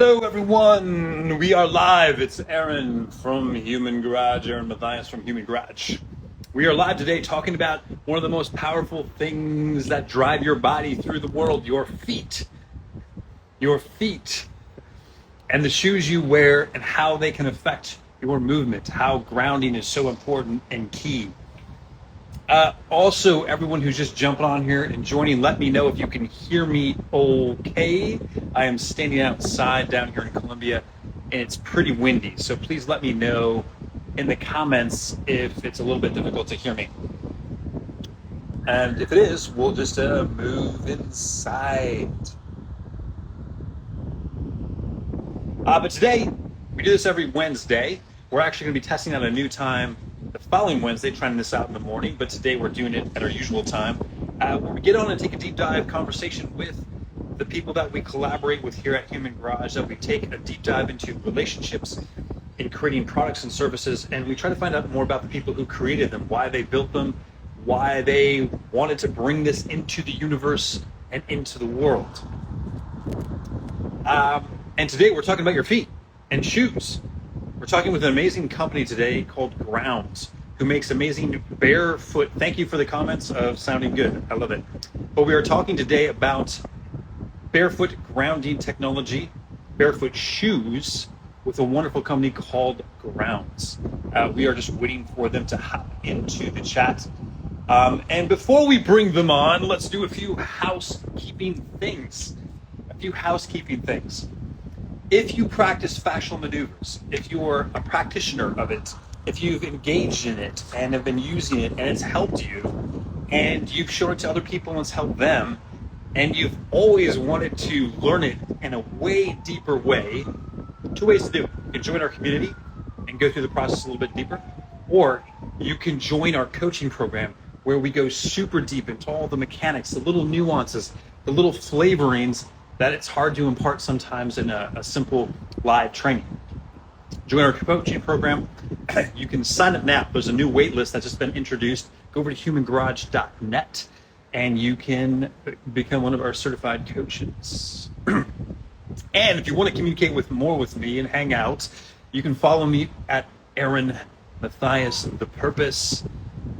Hello everyone, we are live. It's Aaron from Human Garage, Aaron Matthias from Human Garage. We are live today talking about one of the most powerful things that drive your body through the world, your feet. Your feet and the shoes you wear and how they can affect your movement, how grounding is so important and key. Also, everyone who's just jumping on here and joining, let me know if you can hear me okay. I am standing outside down here in Colombia, and it's pretty windy. So please let me know in the comments if it's a little bit difficult to hear me. And if it is, we'll just move inside. But today, we do this every Wednesday. We're actually going to be testing out a new time the following Wednesday, trying this out in the morning, but today we're doing it at our usual time. Where we get on and take a deep dive conversation with the people that we collaborate with here at Human Garage, that we take a deep dive into relationships in creating products and services, and we try to find out more about the people who created them, why they built them, why they wanted to bring this into the universe and into the world. And today we're talking about your feet and shoes. We're talking with an amazing company today called Groundz, who makes amazing barefoot. Thank you for the comments of sounding good. I love it. But we are talking today about barefoot grounding technology, barefoot shoes with a wonderful company called Groundz. We are just waiting for them to hop into the chat. And before we bring them on, let's do a few housekeeping things. If you practice fascial maneuvers, if you're a practitioner of it, if you've engaged in it and have been using it and it's helped you, and you've shown it to other people and it's helped them, and you've always wanted to learn it in a way deeper way, two ways to do it. You can join our community and go through the process a little bit deeper, or you can join our coaching program where we go super deep into all the mechanics, the little nuances, the little flavorings that it's hard to impart sometimes in a simple live training. Join our coaching program. You can sign up now. There's a new wait list that's just been introduced. Go over to humangarage.net and you can become one of our certified coaches. And if you want to communicate more with me and hang out, you can follow me at Aaron Matthias The Purpose.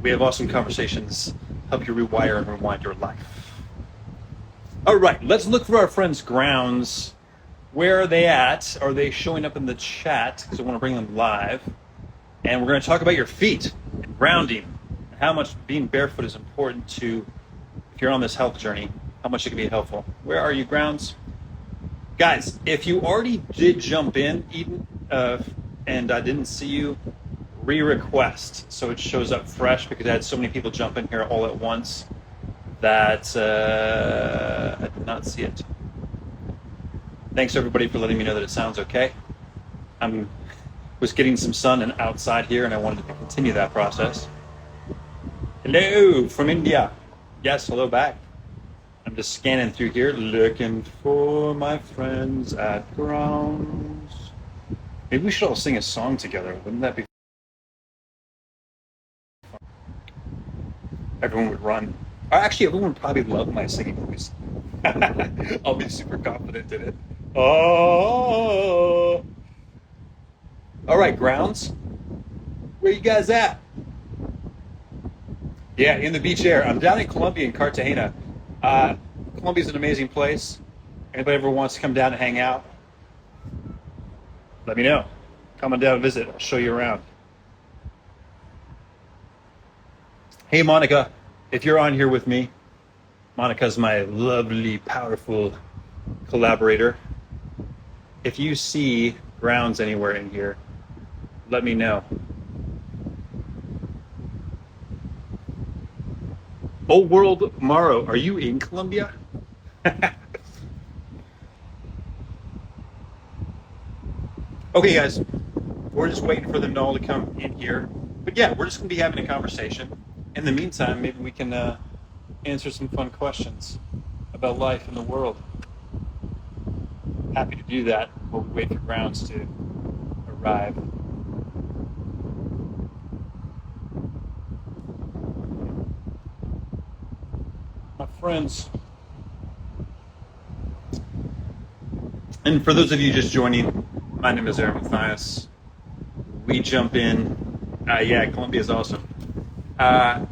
We have awesome conversations, help you rewire and rewind your life. All right, let's look for our friends Groundz. Where are they at? Are they showing up in the chat? Because I want to bring them live. And we're going to talk about your feet and grounding and how much being barefoot is important to, if you're on this health journey, how much it can be helpful. Where are you, Groundz? Guys, if you already did jump in, Eden, and I didn't see you, re-request so it shows up fresh, because I had so many people jump in here all at once that I did not see it. Thanks everybody for letting me know that it sounds okay. I was getting some sun and outside here, and I wanted to continue that process. Hello from India. Yes, hello back. I'm just scanning through here, looking for my friends at Groundz. Maybe we should all sing a song together. Wouldn't that be fun? Everyone would run. Actually, everyone would probably love my singing voice. I'll be super confident in it. Oh. All right, Groundz. Where you guys at? Yeah, in the beach air. I'm down in Colombia, in Cartagena. Colombia's an amazing place. Anybody ever wants to come down and hang out, let me know. Come on down and visit. I'll show you around. Hey, Monica. If you're on here with me, Monica's my lovely, powerful collaborator. If you see Groundz anywhere in here, let me know. Old World Morrow, are you in Colombia? Okay, guys, we're just waiting for them all to come in here. But yeah, we're just going to be having a conversation. In the meantime, maybe we can answer some fun questions about life in the world. Happy to do that while we wait for Groundz to arrive. My friends, And for those of you just joining, my name is Aaron Mathias. We jump in. Yeah, Colombia is awesome. Uh,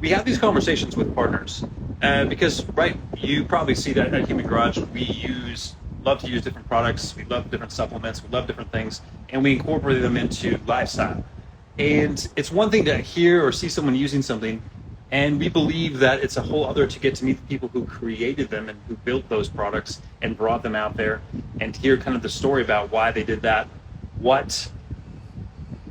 we have these conversations with partners because, right, you probably see that at Human Garage, love to use different products. We love different supplements. We love different things, and we incorporate them into lifestyle. And it's one thing to hear or see someone using something, and we believe that it's a whole other to get to meet the people who created them and who built those products and brought them out there and hear kind of the story about why they did that. What,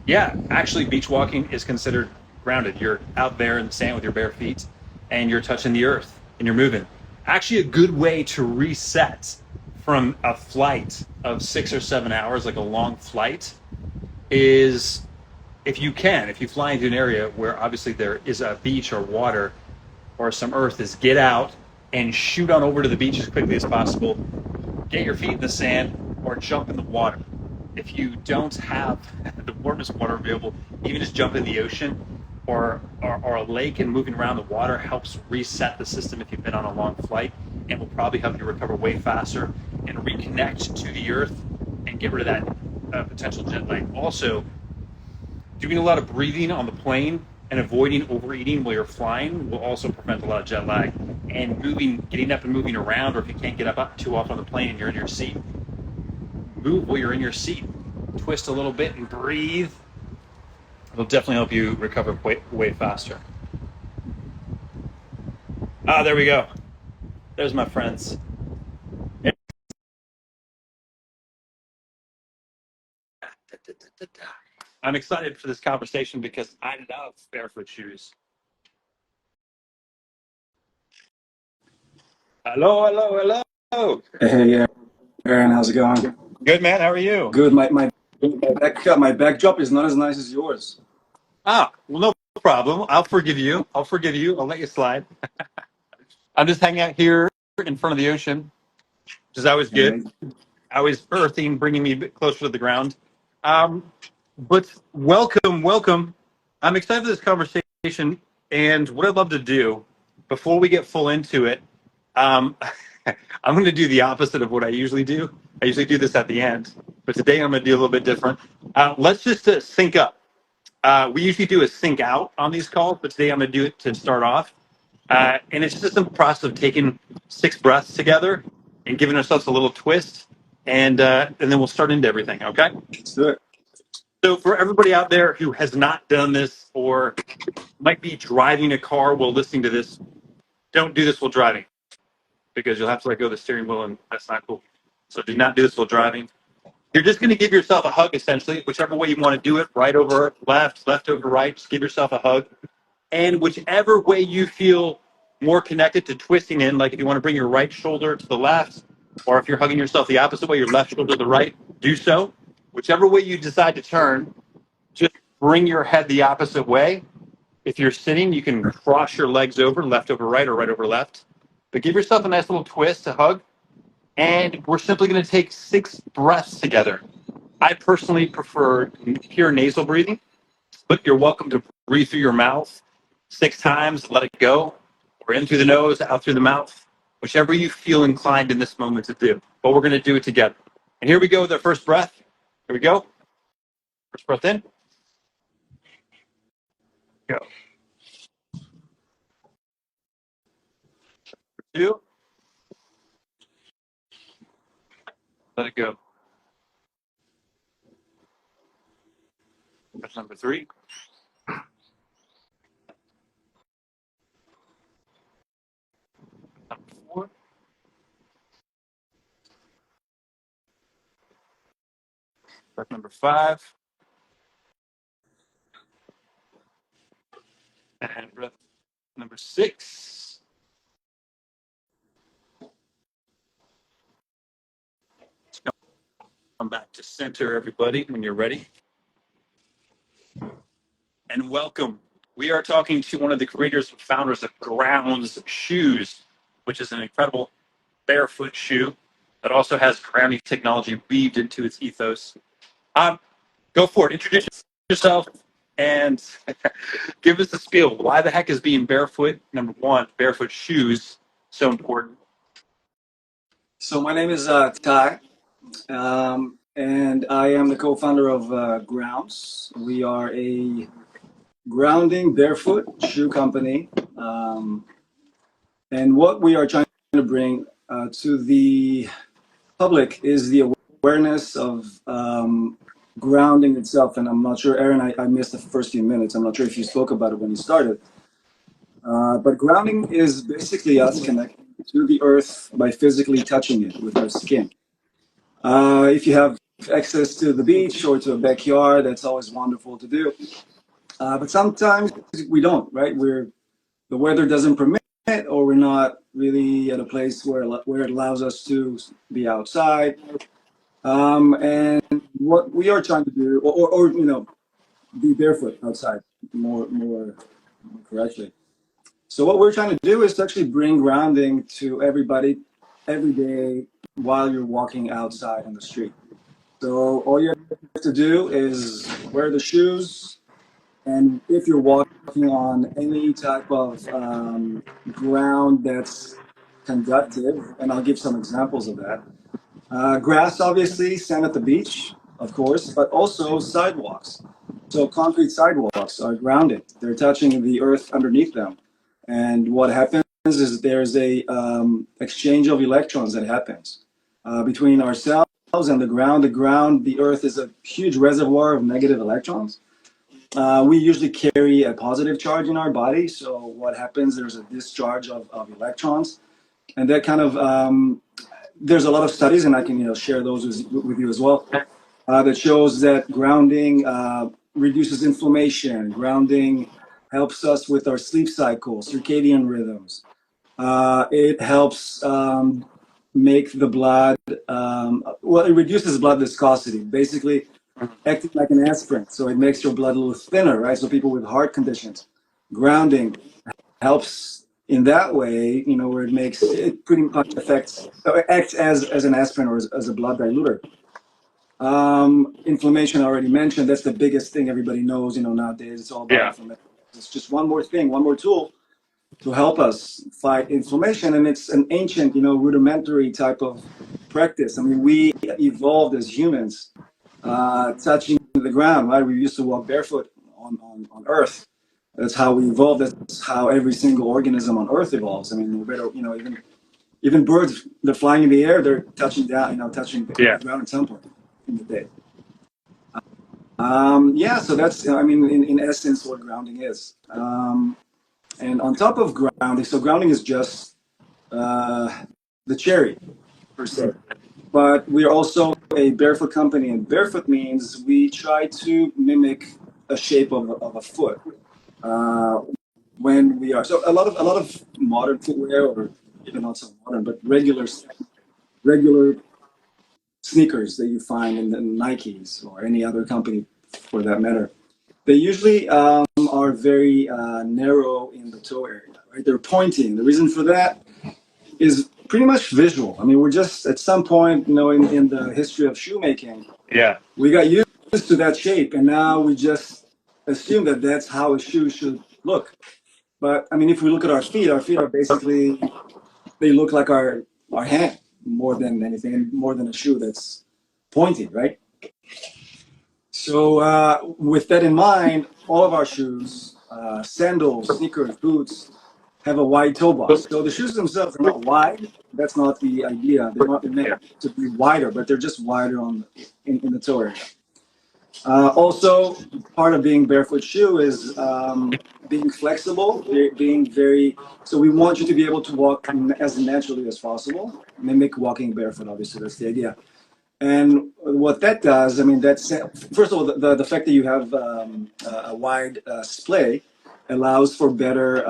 yeah, actually, beach walking is considered grounded. You're out there in the sand with your bare feet and you're touching the earth and you're moving. Actually, a good way to reset from a flight of 6 or 7 hours, like a long flight, is if you fly into an area where obviously there is a beach or water or some earth, is get out and shoot on over to the beach as quickly as possible. Get your feet in the sand or jump in the water. If you don't have the warmest water available, even just jump in the ocean or a lake, and moving around the water helps reset the system if you've been on a long flight, and will probably help you recover way faster and reconnect to the earth and get rid of that potential jet lag. Also, doing a lot of breathing on the plane and avoiding overeating while you're flying will also prevent a lot of jet lag. And getting up and moving around, or if you can't get up too often on the plane and you're in your seat, move while you're in your seat. Twist a little bit and breathe. It'll definitely help you recover way faster. There we go. There's my friends. I'm excited for this conversation because I love barefoot shoes. Hello, hello, hello. Hey, Aaron, how's it going? Good, man. How are you? Good. My backdrop is not as nice as yours. Well, no problem. I'll forgive you. I'll let you slide. I'm just hanging out here in front of the ocean, which is always good. Hey, Always earthing, bringing me a bit closer to the ground. Um, but welcome. I'm excited for this conversation. And what I'd love to do before we get full into it, um, I'm going to do the opposite of what I usually do. I usually do this at the end, but today I'm going to do a little bit different. Let's just sync up. We usually do a sync out on these calls, but today I'm going to do it to start off. And it's just a simple process of taking 6 breaths together and giving ourselves a little twist, and then we'll start into everything. Okay. let's do it. So for everybody out there who has not done this or might be driving a car while listening to this, don't do this while driving because you'll have to let go of the steering wheel, and that's not cool. So do not do this while driving. You're just going to give yourself a hug, essentially, whichever way you want to do it, right over left, left over right. Just give yourself a hug. And whichever way you feel more connected to twisting in, like if you want to bring your right shoulder to the left, or if you're hugging yourself the opposite way, your left shoulder to the right, do so. Whichever way you decide to turn, just bring your head the opposite way. If you're sitting, you can cross your legs over right, or right over left. But give yourself a nice little twist, a hug. And we're simply going to take 6 breaths together. I personally prefer pure nasal breathing, but you're welcome to breathe through your mouth 6 times, let it go, or in through the nose, out through the mouth, whichever you feel inclined in this moment to do. But we're going to do it together. And here we go with our first breath. Here we go. First breath in. Go. 2. Let it go. Breath number 3. Number 4. Breath number 5. And breath number 6. Come back to center, everybody, when you're ready. And welcome. We are talking to one of the creators and founders of Groundz Shoes, which is an incredible barefoot shoe that also has grounding technology weaved into its ethos. Go for it. Introduce yourself and give us the spiel. Why the heck is being barefoot, number one, barefoot shoes, so important? So my name is Ty, and I am the co-founder of Groundz. We are a grounding barefoot shoe company, um, and what we are trying to bring to the public is the awareness of grounding itself. And I'm not sure, Aaron, I missed the first few minutes. I'm not sure if you spoke about it when you started. But grounding is basically us connecting to the earth by physically touching it with our skin. If you have access to the beach or to a backyard, that's always wonderful to do. But sometimes we don't, right? The weather doesn't permit it, or we're not really at a place where it allows us to be outside. And what we are trying to do, or be barefoot outside, more correctly. So what we're trying to do is to actually bring grounding to everybody every day while you're walking outside on the street. So all you have to do is wear the shoes, and if you're walking on any type of ground that's conductive, and I'll give some examples of that. Grass, obviously, sand at the beach, of course, but also sidewalks. So concrete sidewalks are grounded. They're touching the earth underneath them. And what happens is there's a exchange of electrons that happens between ourselves and the ground. The earth is a huge reservoir of negative electrons. We usually carry a positive charge in our body. So what happens, there's a discharge of electrons. And that kind of there's a lot of studies, and I can share those with you as well, that shows that grounding reduces inflammation. Grounding helps us with our sleep cycle, circadian rhythms. It helps make the blood, well, it reduces blood viscosity, basically acting like an aspirin. So it makes your blood a little thinner, right? So people with heart conditions, grounding helps in that way, where it pretty much acts as an aspirin or as a blood diluter. Inflammation, I already mentioned, that's the biggest thing everybody knows, nowadays. It's all about inflammation. It's just one more thing, one more tool to help us fight inflammation. And it's an ancient, rudimentary type of practice. I mean, we evolved as humans touching the ground, right? We used to walk barefoot on Earth. That's how we evolved. That's how every single organism on Earth evolves. I mean, even birds, they're flying in the air, they're touching down, touching the ground at some point in the day. Yeah, so that's, I mean, in essence, what grounding is. And on top of grounding, so grounding is just the cherry, per se. But we are also a barefoot company, and barefoot means we try to mimic a shape of a foot. When we are so a lot of modern footwear, or even not so modern, but regular sneakers that you find in the Nikes or any other company for that matter, they usually are very narrow in the toe area, right? They're pointing. The reason for that is pretty much visual. I mean, we're just at some point, in the history of shoemaking, we got used to that shape, and now we just assume that that's how a shoe should look. But I mean, if we look at our feet are basically, they look like our hand more than anything, more than a shoe that's pointy, right? So with that in mind, all of our shoes, sandals, sneakers, boots, have a wide toe box. So the shoes themselves are not wide. That's not the idea. They're not meant to be wider, but they're just wider in the toe area. Also, part of being barefoot shoe is being flexible, being very. So we want you to be able to walk as naturally as possible, mimic walking barefoot. Obviously, that's the idea. And what that does, I mean, that's first of all, the fact that you have a wide splay allows for better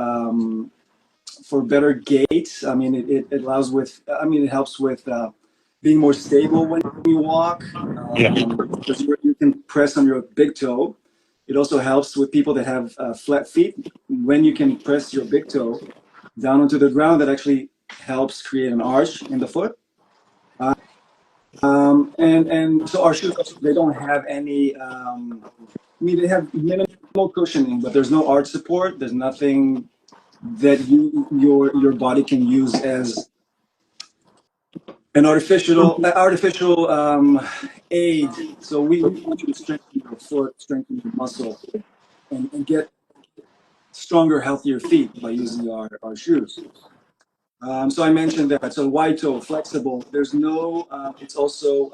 gait. I mean, it allows with. I mean, it helps with being more stable when you walk, because you can press on your big toe. It also helps with people that have flat feet. When you can press your big toe down onto the ground, that actually helps create an arch in the foot. And so our shoes, they don't have any. I mean, they have minimal cushioning, but there's no arch support. There's nothing that your body can use as an artificial aid. So we want you to strengthen your foot, strengthen your muscle, and get stronger, healthier feet by using our shoes. So I mentioned that. So wide toe, flexible. There's no. It's also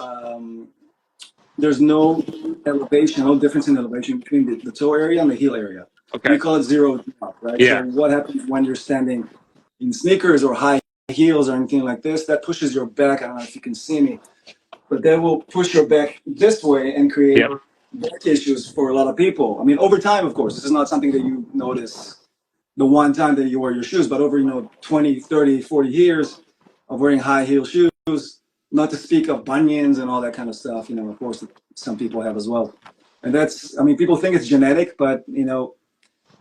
there's no elevation, no difference in elevation between the toe area and the heel area. Okay. We call it zero drop, right? So Yeah. what happens when you're standing in sneakers or high heels or anything like this? That pushes your back. I don't know if you can see me, but that will push your back this way and create Yep. back issues for a lot of people. I mean, over time, of course, this is not something that you notice the one time that you wear your shoes, but over, 20, 30, 40 years of wearing high heel shoes, not to speak of bunions and all that kind of stuff, of course, some people have as well. And that's, I mean, people think it's genetic, but,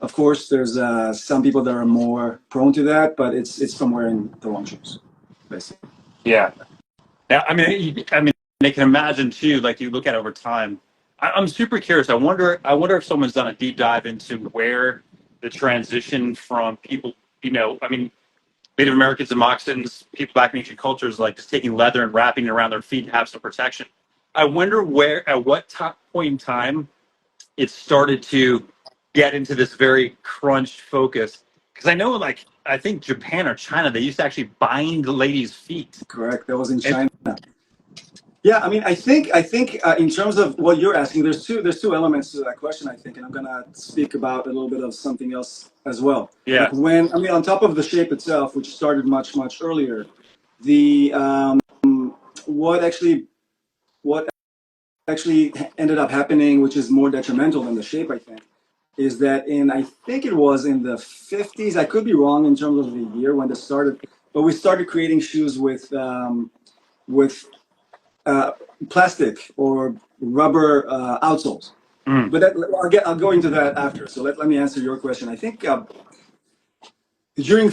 of course, there's some people that are more prone to that, but it's from wearing the wrong shoes, basically. Yeah. Now, I mean, they can imagine too. Like you look at it over time. I'm super curious. I wonder if someone's done a deep dive into where the transition from people, I mean, Native Americans and Moccasins, people back in ancient cultures, like just taking leather and wrapping it around their feet to have some protection. I wonder at what point in time it started to get into this very crunched focus. Because I know, like, I think Japan or China, they used to actually bind ladies' feet. Correct. That was in And China. Yeah, I mean, I think in terms of what you're asking, there's two elements to that question, I think, and I'm gonna speak about a little bit of something else as well. yeah, Like on top of the shape itself, which started much much earlier, the what actually what actually ended up happening, which is more detrimental than the shape, I think, is that I think it was in the 50s. I could be wrong in terms of the year when this started, but we started creating shoes with uh, plastic or rubber outsoles. mm, But I'll go into that after. So let me answer your question. I think during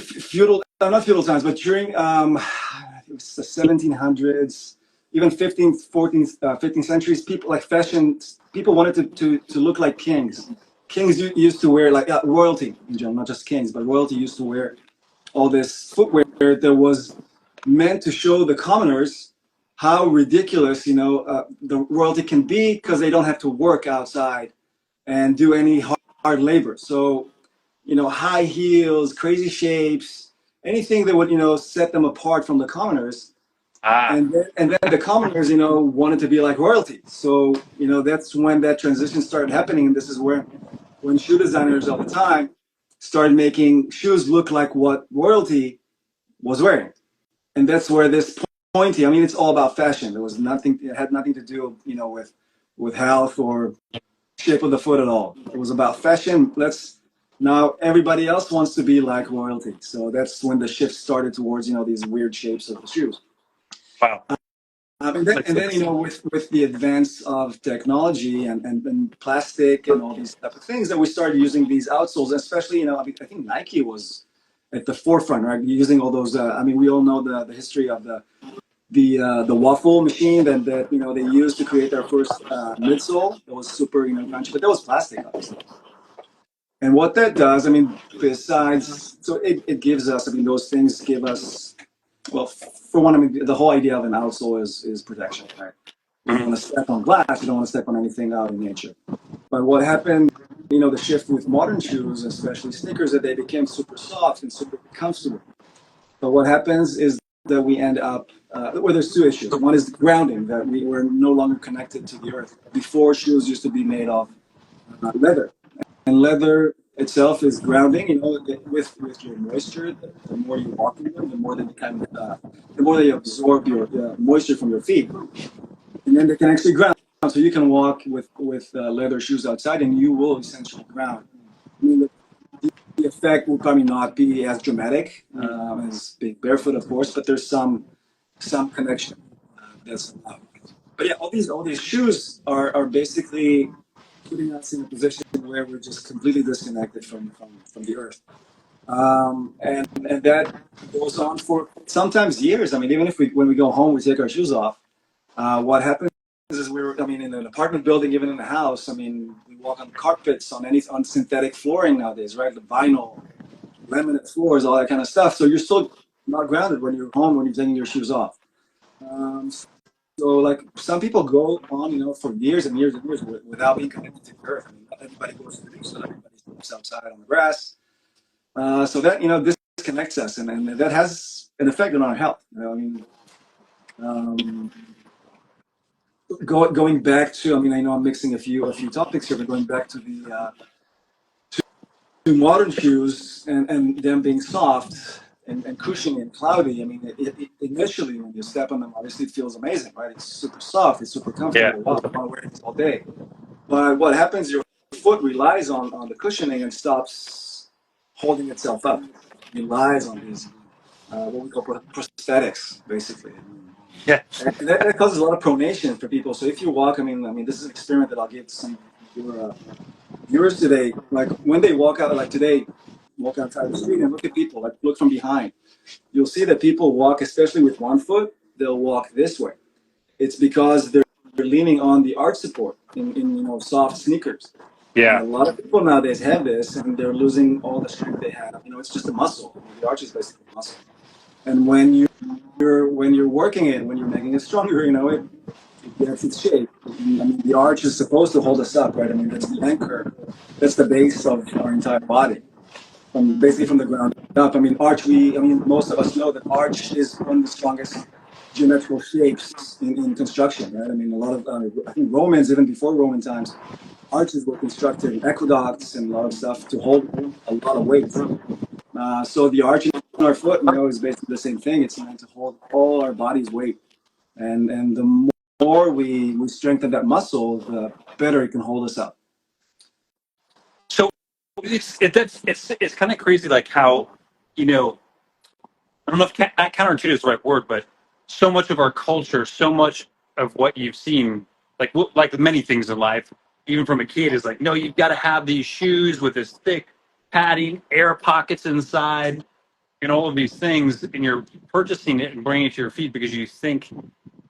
not feudal times, but during it was the 1700s, even 15th, 14th, 15th centuries, people like fashion, people wanted to look like kings. Kings used to wear like royalty in general, not just kings, but royalty used to wear all this footwear that was meant to show the commoners how ridiculous, the royalty can be because they don't have to work outside and do any hard labor. So, high heels, crazy shapes, anything that would, set them apart from the commoners. ah, And then the commoners, wanted to be like royalty. So, that's when that transition started happening. And this is where, when shoe designers all the time started making shoes look like what royalty was wearing. And that's where this pointy, I mean, it's all about fashion. It had nothing to do, with health or shape of the foot at all. It was about fashion. Now everybody else wants to be like royalty. So that's when the shift started towards, these weird shapes of the shoes. wow. And then with the advance of technology and plastic and all these type of things, that we started using these outsoles, especially, I think Nike was at the forefront, right? Using all those, I mean, we all know the history of the waffle machine that they used to create their first midsole. That was super, crunchy, but that was plastic, obviously. And what that does, I mean, besides, so it gives us, I mean, those things give us, well, for one, I mean, the whole idea of an outsole is protection, right? You don't Mhm. want to step on glass, you don't want to step on anything out in nature. But what happened, the shift with modern shoes, especially sneakers, that they became super soft and super comfortable. But what happens is that we end up, well, there's two issues. One is the grounding, that we were no longer connected to the earth. Before, shoes used to be made of leather. And leather itself is grounding, with your moisture. The more you walk in them, the more they absorb your moisture from your feet, and then they can actually ground. So you can walk with leather shoes outside, and you will essentially ground. I mean, the effect will probably not be as dramatic as being barefoot, of course, but there's some connection that's allowed. But yeah, all these shoes are basically putting us in a position where we're just completely disconnected from the earth. And that goes on for sometimes years. I mean, even if when we go home, we take our shoes off. What happens is I mean, in an apartment building, even in a house, I mean, we walk on carpets, on synthetic flooring nowadays, right? The vinyl, laminate floors, all that kind of stuff. So you're still not grounded when you're home, when you're taking your shoes off. Um, so like some people go on, for years and years and years without being connected to the earth. I mean, not everybody goes to the beach, not everybody sleeps outside on the grass. So that, this connects us, and that has an effect on our health. I mean, um, going back to, I mean, I know I'm mixing a few topics here, but going back to the to modern shoes and them being soft and cushiony and cloudy. I mean, initially when you step on them, obviously it feels amazing, right? It's super soft, it's super Yeah. comfortable. Wow, I want to wear this all day. But what happens? Your foot relies on the cushioning and stops holding itself up. It relies on these what we call prosthetics, basically. Yeah. And that causes a lot of pronation for people. So if you walk, I mean, this is an experiment that I'll give to some of your viewers today. Like when they walk out, like today, walk outside the street and look at people. Like look from behind. You'll see that people walk, especially with one foot. They'll walk this way. It's because they're leaning on the arch support in soft sneakers. And a Yeah. lot of people nowadays have this, and they're losing all the strength they have. It's just a muscle. I mean, the arch is basically a muscle. And when you're working it, when you're making it stronger, it gets its shape. I mean, the arch is supposed to hold us up, right? I mean, that's the anchor. That's the base of our entire body, basically from the ground up. I mean, most of us know that arch is one of the strongest geometrical shapes in construction, right? I mean, a lot of, I think Romans, even before Roman times, arches were constructed, aqueducts and a lot of stuff to hold a lot of weight. So the arch in our foot, is basically the same thing. It's meant to hold all our body's weight. And the more we strengthen that muscle, the better it can hold us up. So it's kind of crazy, like how you know I don't know if counterintuitive is the right word, but so much of our culture, so much of what you've seen, like many things in life, even from a kid, is like, no, you've got to have these shoes with this thick padding, air pockets inside, and all of these things, and you're purchasing it and bringing it to your feet because you think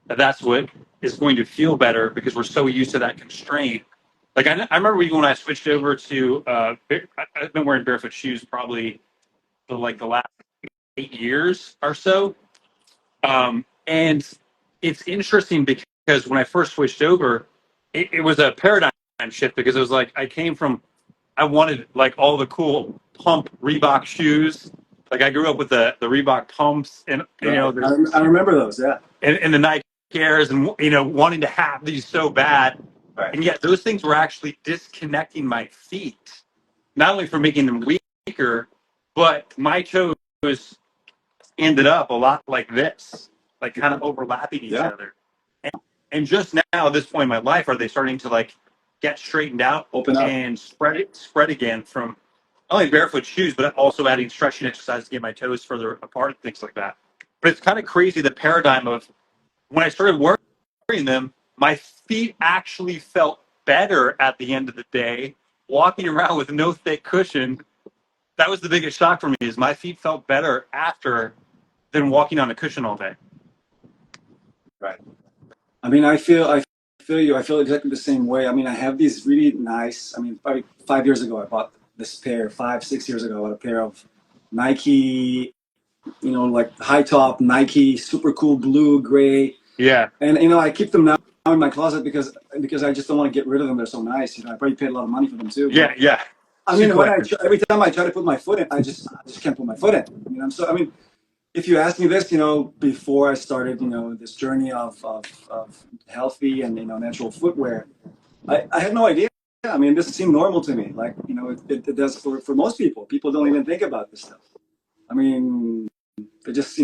that that's what is going to feel better because we're so used to that constraint. Like I remember even when I switched over to, I've been wearing barefoot shoes probably for like the last 8 years or so. And it's interesting because when I first switched over, it was a paradigm shift because it was like I came from, I wanted like all the cool pump Reebok shoes. Like I grew up with the Reebok pumps and Right. I remember those. Yeah. and the Nike Airs and wanting to have these so bad. Right. And yet those things were actually disconnecting my feet, not only from making them weaker, but my toes ended up a lot like this, like kind of overlapping each Yeah. other. And just now, at this point in my life, are they starting to like get straightened out Open up. and spread again from not only barefoot shoes, but also adding stretching exercise to get my toes further apart and things like that. But it's kind of crazy the paradigm of when I started wearing them, my feet actually felt better at the end of the day, walking around with no thick cushion. That was the biggest shock for me is my feet felt better after than walking on a cushion all day. Right. I mean, I feel you. I feel exactly the same way. I mean, I have these really nice. I mean, probably 5 years ago, I bought this pair. 5, 6 years ago, I bought a pair of Nike, like high top Nike, super cool blue, gray, Yeah. and I keep them now in my closet because I just don't want to get rid of them. They're so nice. I probably paid a lot of money for them too. Yeah, But yeah. I Shoe mean, collector. every time I try to put my foot in, I just can't put my foot in. I mean, if you asked me this, before I started, this journey of healthy and natural footwear, I had no idea. I mean, this seemed normal to me. Like, it does for most people. People don't even think about this stuff. I mean, they just,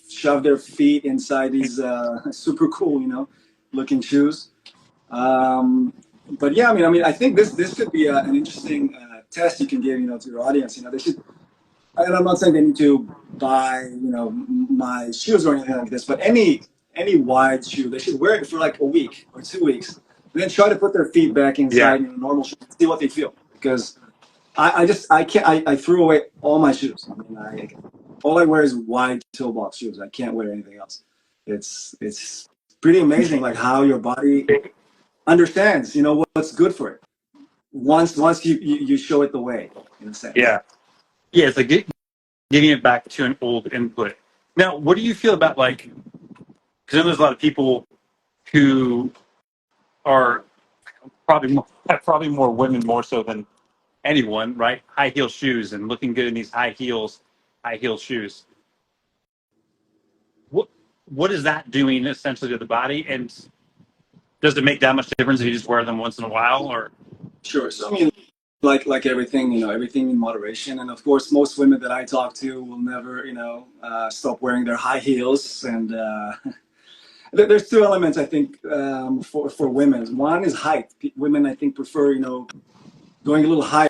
shove their feet inside these super cool, looking shoes. But yeah, I think this could be an interesting test you can give, to your audience. They should. And I'm not saying they need to buy, my shoes or anything like this, but any wide shoe, they should wear it for like a week or 2 weeks, and then try to put their feet back Yeah. inside, normal shoes, and see what they feel. Because I can't. I threw away all my shoes. All I wear is wide toe box shoes. I can't wear anything else. It's pretty amazing, like how your body understands, what's good for it. Once you show it the way, in a sense. Yeah. Yeah, it's like getting it back to an old input. Now, what do you feel about like Because there's a lot of people who are probably more women more so than anyone, right? High heel shoes and looking good in these high heel shoes. What what is that doing essentially to the body? And does it make that much difference if you just wear them once in a while? Or Sure. So I mean, like everything, everything in moderation. And of course, most women that I talk to will never, stop wearing their high heels. And there's two elements I think for women. One is height. Women I think prefer, going a little higher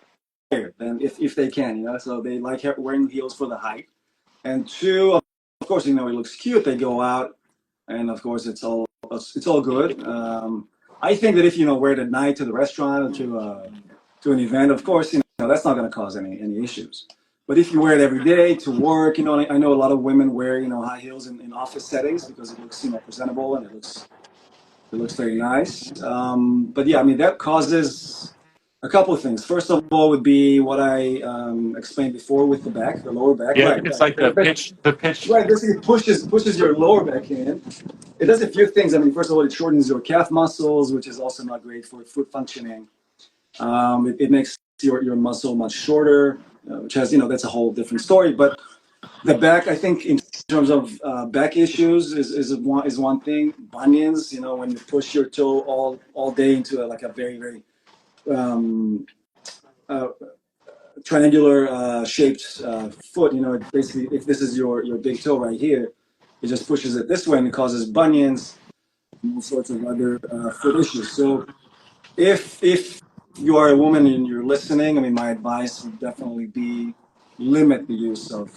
than if they can, So they like wearing heels for the height. And two, of course, it looks cute. They go out, and of course, it's all good. I think that if wear it at night to the restaurant or to an event, of course, that's not going to cause any issues. But if you wear it every day to work, I know a lot of women wear high heels in office settings because it looks presentable and it looks very nice. But yeah, I mean that causes a couple of things. First of all, would be what I explained before with the lower back. yeah, Right, it's right. like the pitch. Right, basically pushes your lower back in. It does a few things. I mean, first of all, it shortens your calf muscles, which is also not great for foot functioning. It makes your muscle much shorter, which has that's a whole different story. But the back, I think, in terms of back issues, is one thing. Bunions, when you push your toe all day into like a very very um, uh, triangular shaped foot. Basically, if this is your big toe right here, it just pushes it this way and it causes bunions and all sorts of other foot issues. So if you are a woman and you're listening, I mean, my advice would definitely be limit the use of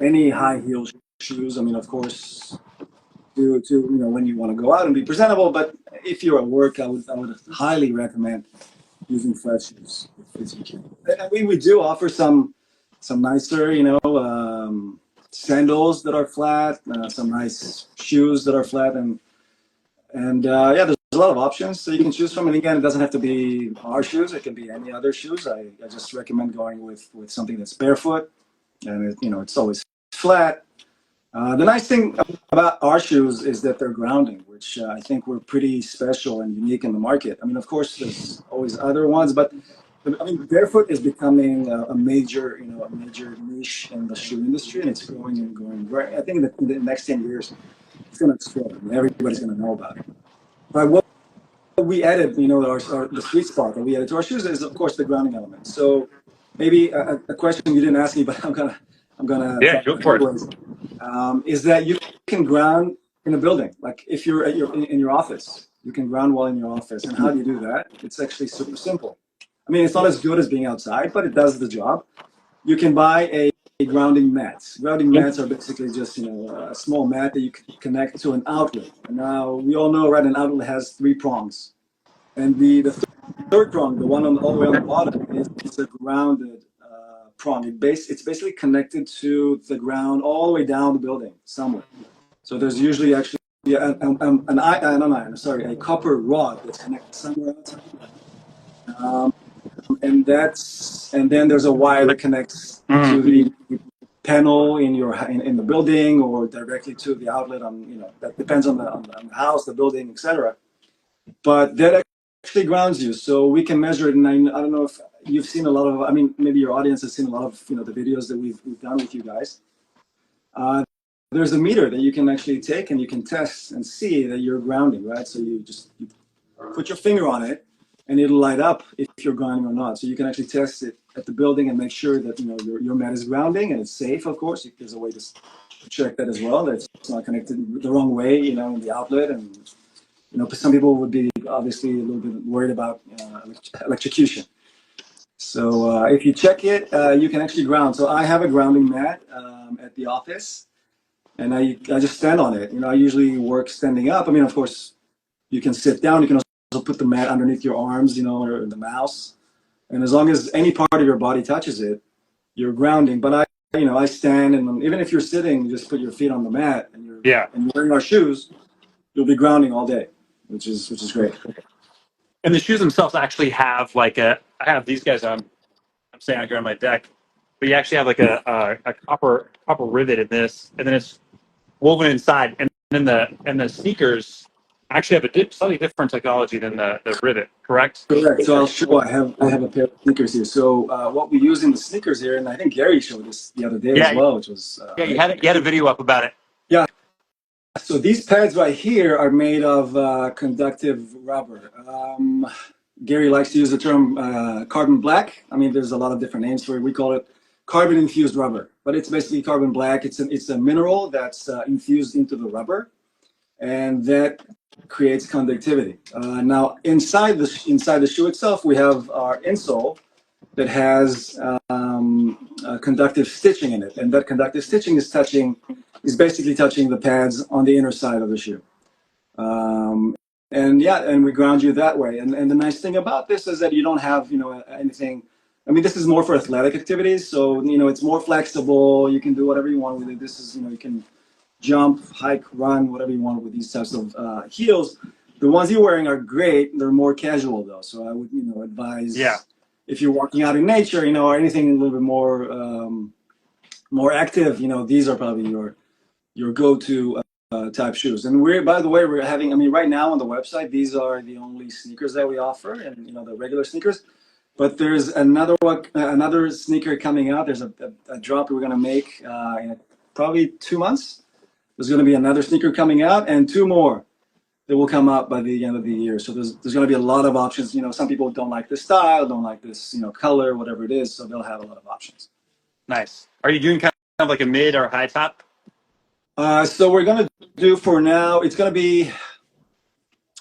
any high heel shoes. I mean, of course, to when you want to go out and be presentable, but if you're at work, I would highly recommend using flat shoes if you can. And we do offer some nicer, sandals that are flat, some nice shoes that are flat, and yeah, there's a lot of options that you can choose from. And again, it doesn't have to be our shoes; it can be any other shoes. I just recommend going with something that's barefoot, and it's always flat. The nice thing about our shoes is that they're grounding, which I think we're pretty special and unique in the market. I mean, of course, there's always other ones, but I mean, barefoot is becoming a major niche in the shoe industry, and it's growing and growing. Right, I think in the next 10 years, it's going to explode. I mean, everybody's going to know about it. But what we added, the sweet spot that we added to our shoes is, of course, the grounding element. So maybe a question you didn't ask me, but I'm gonna Yeah, try go to for it. anyways. Is that you can ground in a building? Like if you're in your office, you can ground while in your office. And how do you do that? It's actually super simple. I mean, it's not as good as being outside, but it does the job. You can buy a grounding mat. Grounding mats are basically just a small mat that you can connect to an outlet. And now we all know, right? An outlet has three prongs, and the third prong, the one all the way on the bottom, is a grounded prong. It's basically connected to the ground all the way down the building somewhere. So there's usually actually a copper rod that's connected somewhere else. Um, and then there's a wire that connects to Mm. the panel in the building or directly to the outlet that depends on the house, the building, etc. But that actually grounds you, so we can measure it. And I don't know if you've seen a lot of. I mean, maybe your audience has seen a lot of the videos that we've done with you guys. Uh, there's a meter that you can actually take and you can test and see that you're grounding, right? So you put your finger on it, and it'll light up if you're grounding or not. So you can actually test it at the building and make sure that your mat is grounding and it's safe. Of course, there's a way to check that as well. That it's not connected the wrong way, in the outlet. And some people would be obviously a little bit worried about electrocution. So if you check it, you can actually ground. So I have a grounding mat at the office, and I just stand on it. I usually work standing up. I mean, of course, you can sit down. You can also put the mat underneath your arms, or the mouse. And as long as any part of your body touches it, you're grounding. But I stand, and even if you're sitting, you just put your feet on the mat, and you're Yeah. wearing our shoes, you'll be grounding all day, which is great. And the shoes themselves actually have like I have these guys on. I'm saying out here on my deck, but you actually have like a copper rivet in this, and then it's woven inside. And and the sneakers actually have a slightly different technology than the rivet, correct? Correct. So I'll show. I have a pair of sneakers here. So what we use in the sneakers here, and I think Gary showed this the other day as Yeah, well, which was yeah. You had a video up about it. yeah. So these pads right here are made of conductive rubber. Gary likes to use the term carbon black. I mean, there's a lot of different names for it. We call it carbon infused rubber, but it's basically carbon black. It's a mineral that's infused into the rubber, and that creates conductivity. Now, inside the shoe itself, we have our insole that has conductive stitching in it, and that conductive stitching is basically touching the pads on the inner side of the shoe. And we ground you that way. And the nice thing about this is that you don't have anything. I mean, this is more for athletic activities, so it's more flexible. You can do whatever you want with it. This is you can jump, hike, run, whatever you want with these types of heels. The ones you're wearing are great. They're more casual though, so I would advise if you're walking out in nature, or anything a little bit more active. These are probably your go-to type shoes. And by the way, we're having. I mean, right now on the website, these are the only sneakers that we offer, and the regular sneakers. But there's another sneaker coming out. There's a drop we're gonna make in probably 2 months. There's going to be another sneaker coming out and 2 more that will come out by the end of the year. So there's going to be a lot of options. Some people don't like this style, don't like this, color, whatever it is. So they'll have a lot of options. Nice. Are you doing kind of like a mid or high top? So we're going to do for now, it's going to be,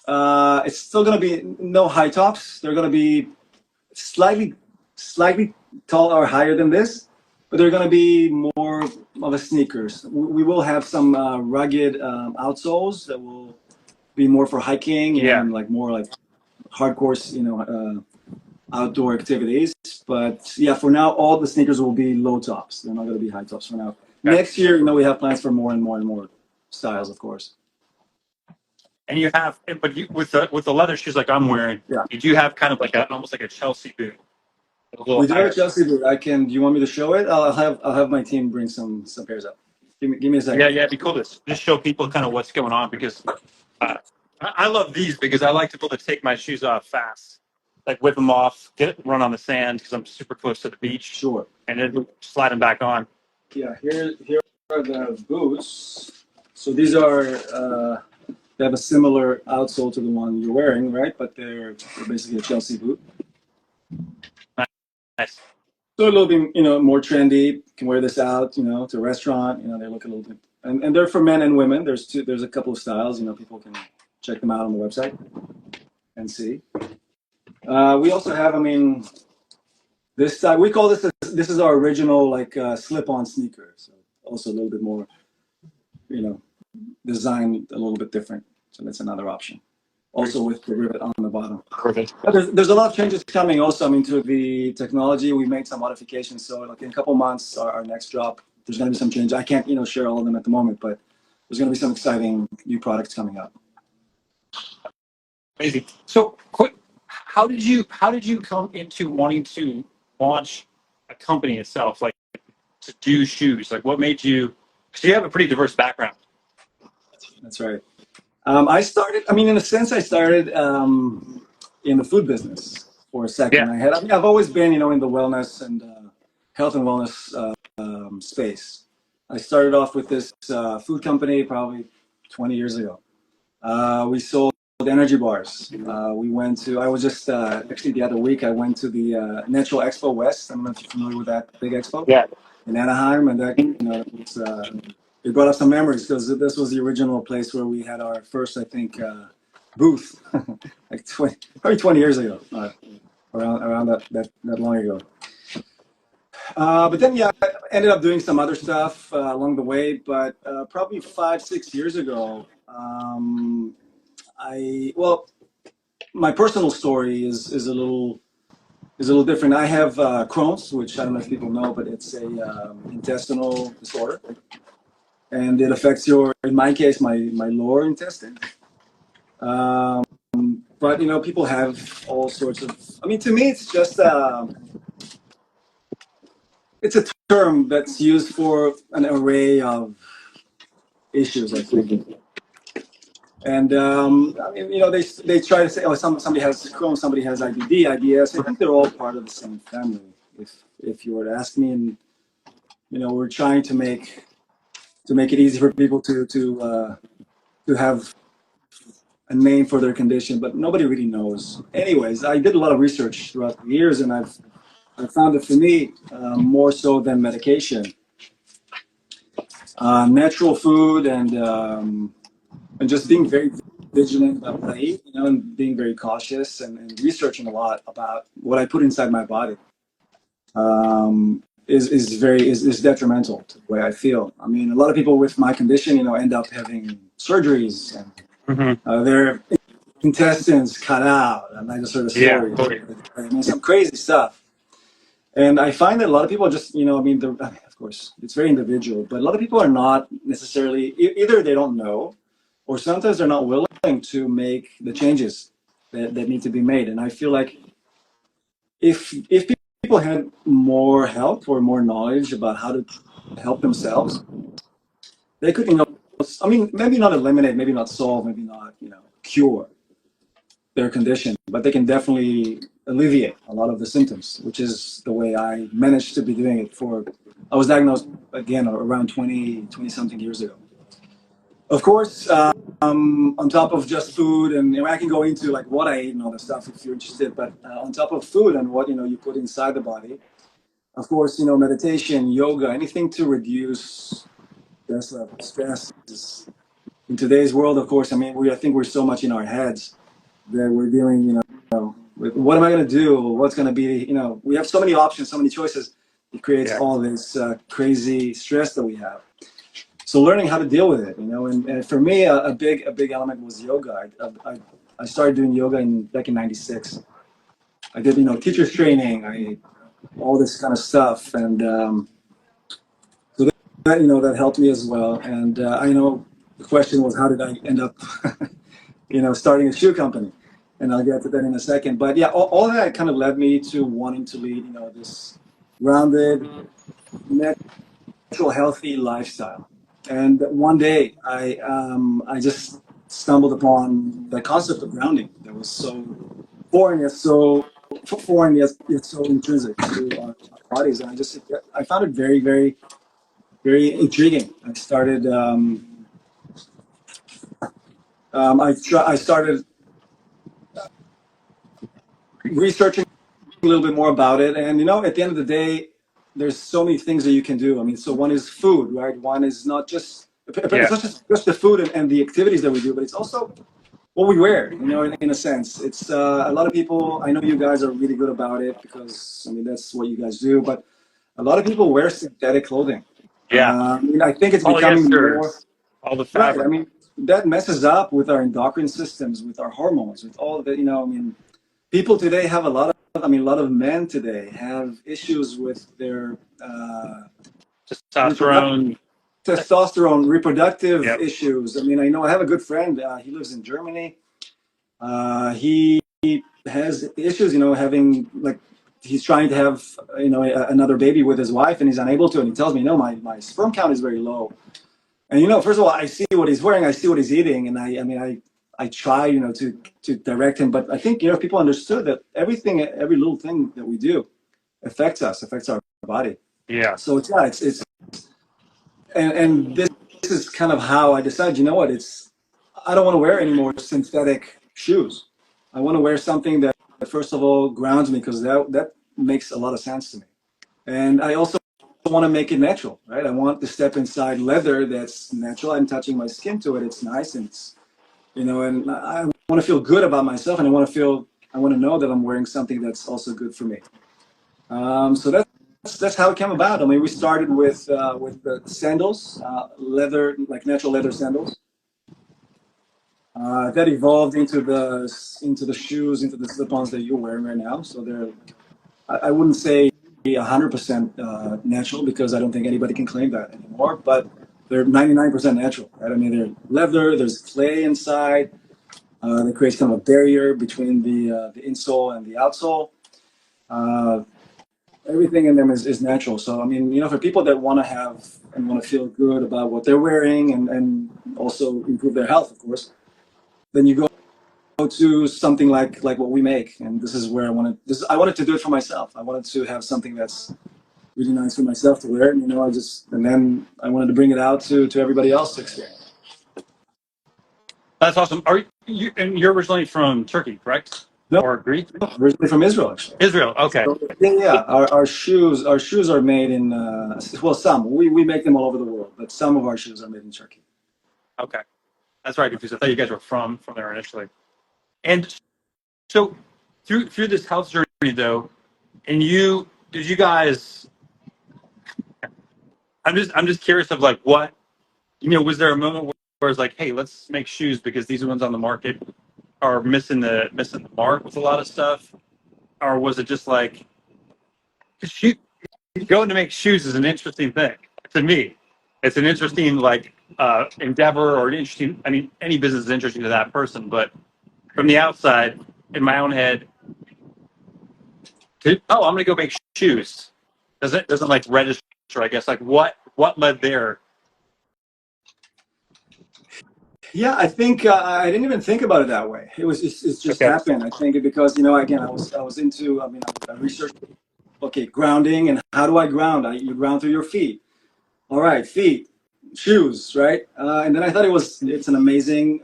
it's still going to be no high tops. They're going to be slightly taller or higher than this, but they're going to be more of a sneakers. We will have some rugged outsoles that will be more for hiking and more like hardcore, outdoor activities. But yeah, for now, all the sneakers will be low tops. They're not going to be high tops for now. Okay. Next year, we have plans for more and more and more styles, of course. And you have, but with the leather shoes like I'm wearing, you do have kind of like almost like a Chelsea boot. We do have a Chelsea boot. Do you want me to show it? I'll have my team bring some pairs up. Give me a second. Yeah, it'd be cool to just show people kind of what's going on because I love these because I like to be able to take my shoes off fast, like whip them off, run on the sand because I'm super close to the beach. Sure. And then slide them back on. Yeah, here are the boots. So these are they have a similar outsole to the one you're wearing, right? But they're basically a Chelsea boot. Nice. So a little bit, more trendy. You can wear this out, to a restaurant. They look a little bit, and they're for men and women. There's a couple of styles. People can check them out on the website and see. We also have, this style. We call this is our original slip-on sneaker. So also a little bit more, designed a little bit different. So that's another option. Also with the rivet on the bottom. Perfect. There's a lot of changes coming also, to the technology. We made some modifications. So in a couple months, our next drop, there's going to be some change. I can't, share all of them at the moment, but there's going to be some exciting new products coming up. Amazing. So quick, how did you come into wanting to launch a company itself, like to do shoes? Like what made you, because you have a pretty diverse background. That's right. I started, in a sense, I started in the food business for a second. Yeah. I've always been, in the wellness and health and wellness space. I started off with this food company probably 20 years ago. We sold energy bars. I was just, actually the other week, I went to the Natural Expo West. I don't know if you're familiar with that big expo. Yeah. In Anaheim, and that, it brought up some memories because this was the original place where we had our first, I think, booth, probably 20 years ago, around that long ago. But then, I ended up doing some other stuff along the way. But probably 5-6 years ago, my personal story is a little different. I have Crohn's, which I don't know if people know, but it's a intestinal disorder. And it affects in my case, my lower intestine. But, people have all sorts of, to me, it's just, it's a term that's used for an array of issues, I think. And I mean, they try to say, oh, somebody has Crohn's, somebody has IBD, IBS. I think they're all part of the same family. If you were to ask me, and we're trying to make it easy for people to have a name for their condition, but nobody really knows. Anyways, I did a lot of research throughout the years, and I found that for me, more so than medication, natural food and just being very vigilant about what I eat, and being very cautious and researching a lot about what I put inside my body, is detrimental to the way I feel. I mean, a lot of people with my condition, end up having surgeries and Mm-hmm. their intestines cut out. And I just heard a Yeah. story. Oh, yeah. I mean, some crazy stuff. And I find that a lot of people just, I mean, of course, it's very individual, but a lot of people are not necessarily, either they don't know, or sometimes they're not willing to make the changes that need to be made. And I feel like if people had more help or more knowledge about how to help themselves, they could, I mean, maybe not eliminate, maybe not solve, maybe not, cure their condition, but they can definitely alleviate a lot of the symptoms, which is the way I managed to be doing it I was diagnosed again around 20 something years ago. Of course, on top of just food, and I can go into like what I eat and all that stuff if you're interested, but on top of food and what, you put inside the body, of course, meditation, yoga, anything to reduce stress level. Stress is, in today's world, of course, I mean, I think we're so much in our heads that we're dealing, with what am I going to do? What's going to be, we have so many options, so many choices. It creates Yeah. all this crazy stress that we have. So learning how to deal with it, and for me, a big element was yoga. I started doing yoga back in '96. I did, teachers training, all this kind of stuff. And so that helped me as well. And I know the question was, how did I end up, starting a shoe company? And I'll get to that in a second. But yeah, all that kind of led me to wanting to lead, this grounded, natural, healthy lifestyle. And one day, I just stumbled upon the concept of grounding that was so foreign, yet so intrinsic to our bodies. And I found it very, very, very intriguing. I started researching a little bit more about it. And, at the end of the day, there's so many things that you can do. I mean, so one is food, right? One is not just, Yeah. it's not just the food and the activities that we do, but it's also what we wear, in a sense. It's a lot of people, I know you guys are really good about it because, I mean, that's what you guys do, but a lot of people wear synthetic clothing. Yeah. I mean, I think it's becoming more, Polyesters, all the right. I fabric. mean, that messes up with our endocrine systems, with our hormones, with all of it, I mean, people today have a lot of men today have issues with their reproductive Testosterone. reproductive Yep. issues. I mean, I know I have a good friend. He lives in Germany. He has issues, having like he's trying to have another baby with his wife, and he's unable to. And he tells me, my sperm count is very low. And first of all, I see what he's wearing, I see what he's eating, and I try, to direct him. But I think if people understood that every little thing that we do affects our body. Yeah. So it's and this is kind of how I decided. I don't want to wear any more synthetic shoes. I want to wear something that first of all grounds me, because that makes a lot of sense to me. And I also want to make it natural, right? I want to step inside leather that's natural. I'm touching my skin to it. It's nice, and it's and I want to feel good about myself, and I want to know that I'm wearing something that's also good for me. So that's how it came about. I mean, we started with the sandals, leather, like natural leather sandals. That evolved into the shoes, into the slip-ons that you're wearing right now. So I wouldn't say 100% natural, because I don't think anybody can claim that anymore. But they're 99% natural, right? I mean, they're leather. There's clay inside. That creates kind of a barrier between the insole and the outsole. Everything in them is natural. So I mean, for people that want to feel good about what they're wearing, and also improve their health, of course. then you go to something like what we make, and this is where I wanted to do it for myself. I wanted to have something that's really nice for myself to wear, and and then I wanted to bring it out to everybody else to experience. That's awesome. Are you? And you're originally from Turkey, correct? No, Or Greece? originally from Israel, actually. Israel. Okay. So, yeah. Our shoes are made in well, some we make them all over the world, but some of our shoes are made in Turkey. Okay. That's right. Confused. I thought you guys were from there initially. And so through this health journey though, and did you guys? I'm just curious of like what was there a moment where it's like, hey, let's make shoes because these ones on the market are missing the mark with a lot of stuff, or was it just like, 'cause going to make shoes is an interesting thing to me. It's an interesting like endeavor or an interesting. I mean, any business is interesting to that person, but from the outside, in my own head, I'm going to go make shoes. Doesn't like register. I guess like what led there. Yeah, I think I didn't even think about it that way. It just Okay. happened. I think because again I was into I researched grounding and how do I ground? You ground through your feet. All right, feet, shoes, right? And then I thought it's an amazing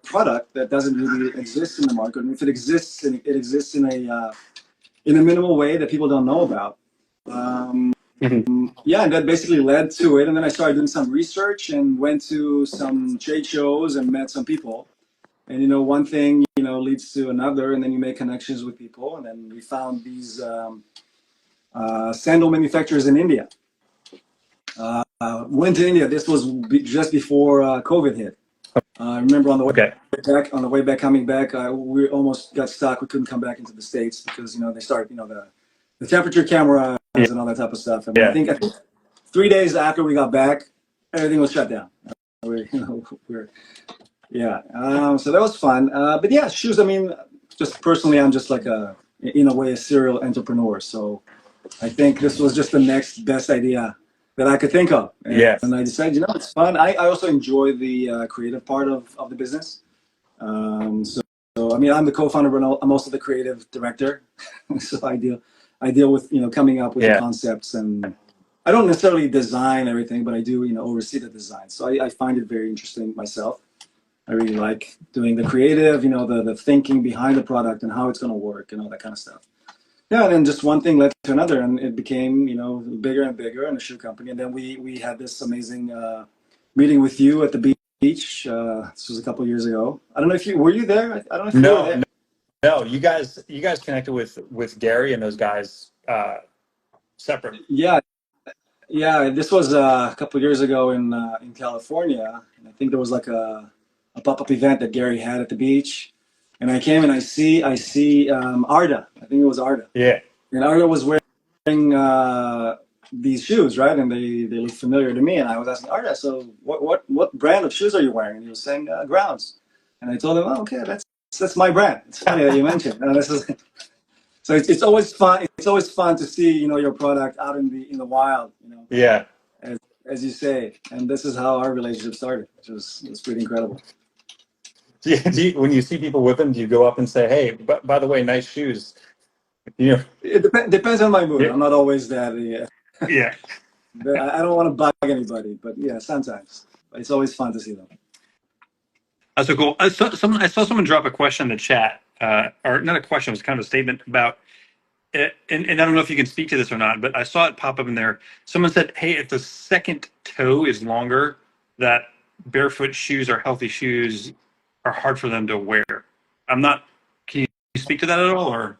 product that doesn't really exist in the market. And if it exists, it exists in a minimal way that people don't know about. Um, Mhm. yeah, and that basically led to it. And then I started doing some research and went to some trade shows and met some people. And one thing leads to another, and then you make connections with people. And then we found these sandal manufacturers in India. Went to India. This was just before COVID hit. I remember Okay. on the way back, coming back, we almost got stuck. We couldn't come back into the States because they started the temperature cameras Yeah. and all that type of stuff. And Yeah. I think 3 days after we got back, everything was shut down. We're yeah. So that was fun. But yeah, shoes. I mean, just personally, I'm just like in a way, a serial entrepreneur. So I think this was just the next best idea that I could think of. And Yes. I decided, it's fun. I also enjoy the creative part of the business. So, I mean, I'm the co-founder, but I'm also the creative director. So I deal with, coming up with the Yeah. concepts, and I don't necessarily design everything, but I do, oversee the design. So I find it very interesting myself. I really like doing the creative, the thinking behind the product and how it's going to work and all that kind of stuff. Yeah, and then just one thing led to another, and it became, bigger and bigger in a shoe company. And then we had this amazing meeting with you at the beach. This was a couple of years ago. I don't know if were you there. I don't know if you were No, there. no, no. You guys connected with Gary and those guys separate. Yeah, yeah. This was a couple of years ago in California, and I think there was like a pop-up event that Gary had at the beach, and I came and I see Arda. I think it was Arda. Yeah. And Arda was wearing these shoes, right? And they looked familiar to me. And I was asking Arda, so what brand of shoes are you wearing? And he was saying Groundz. And I told him, oh, okay, that's my brand. It's funny that you mentioned. This is so it's always fun. It's always fun to see your product out in the wild. Yeah. As you say. And this is how our relationship started, which was pretty incredible. When you see people with them, do you go up and say, "Hey, by the way, nice shoes"? You know. It depends on my mood. Yeah. I'm not always that. Yeah. Yeah. I don't want to bug anybody, but yeah, sometimes. It's always fun to see them. That's so cool. I saw someone drop a question in the chat, or not a question, it was kind of a statement about it, and I don't know if you can speak to this or not, but I saw it pop up in there. Someone said, "Hey, if the second toe is longer, that barefoot shoes or healthy shoes are hard for them to wear." I'm not. Can you speak to that at all, or?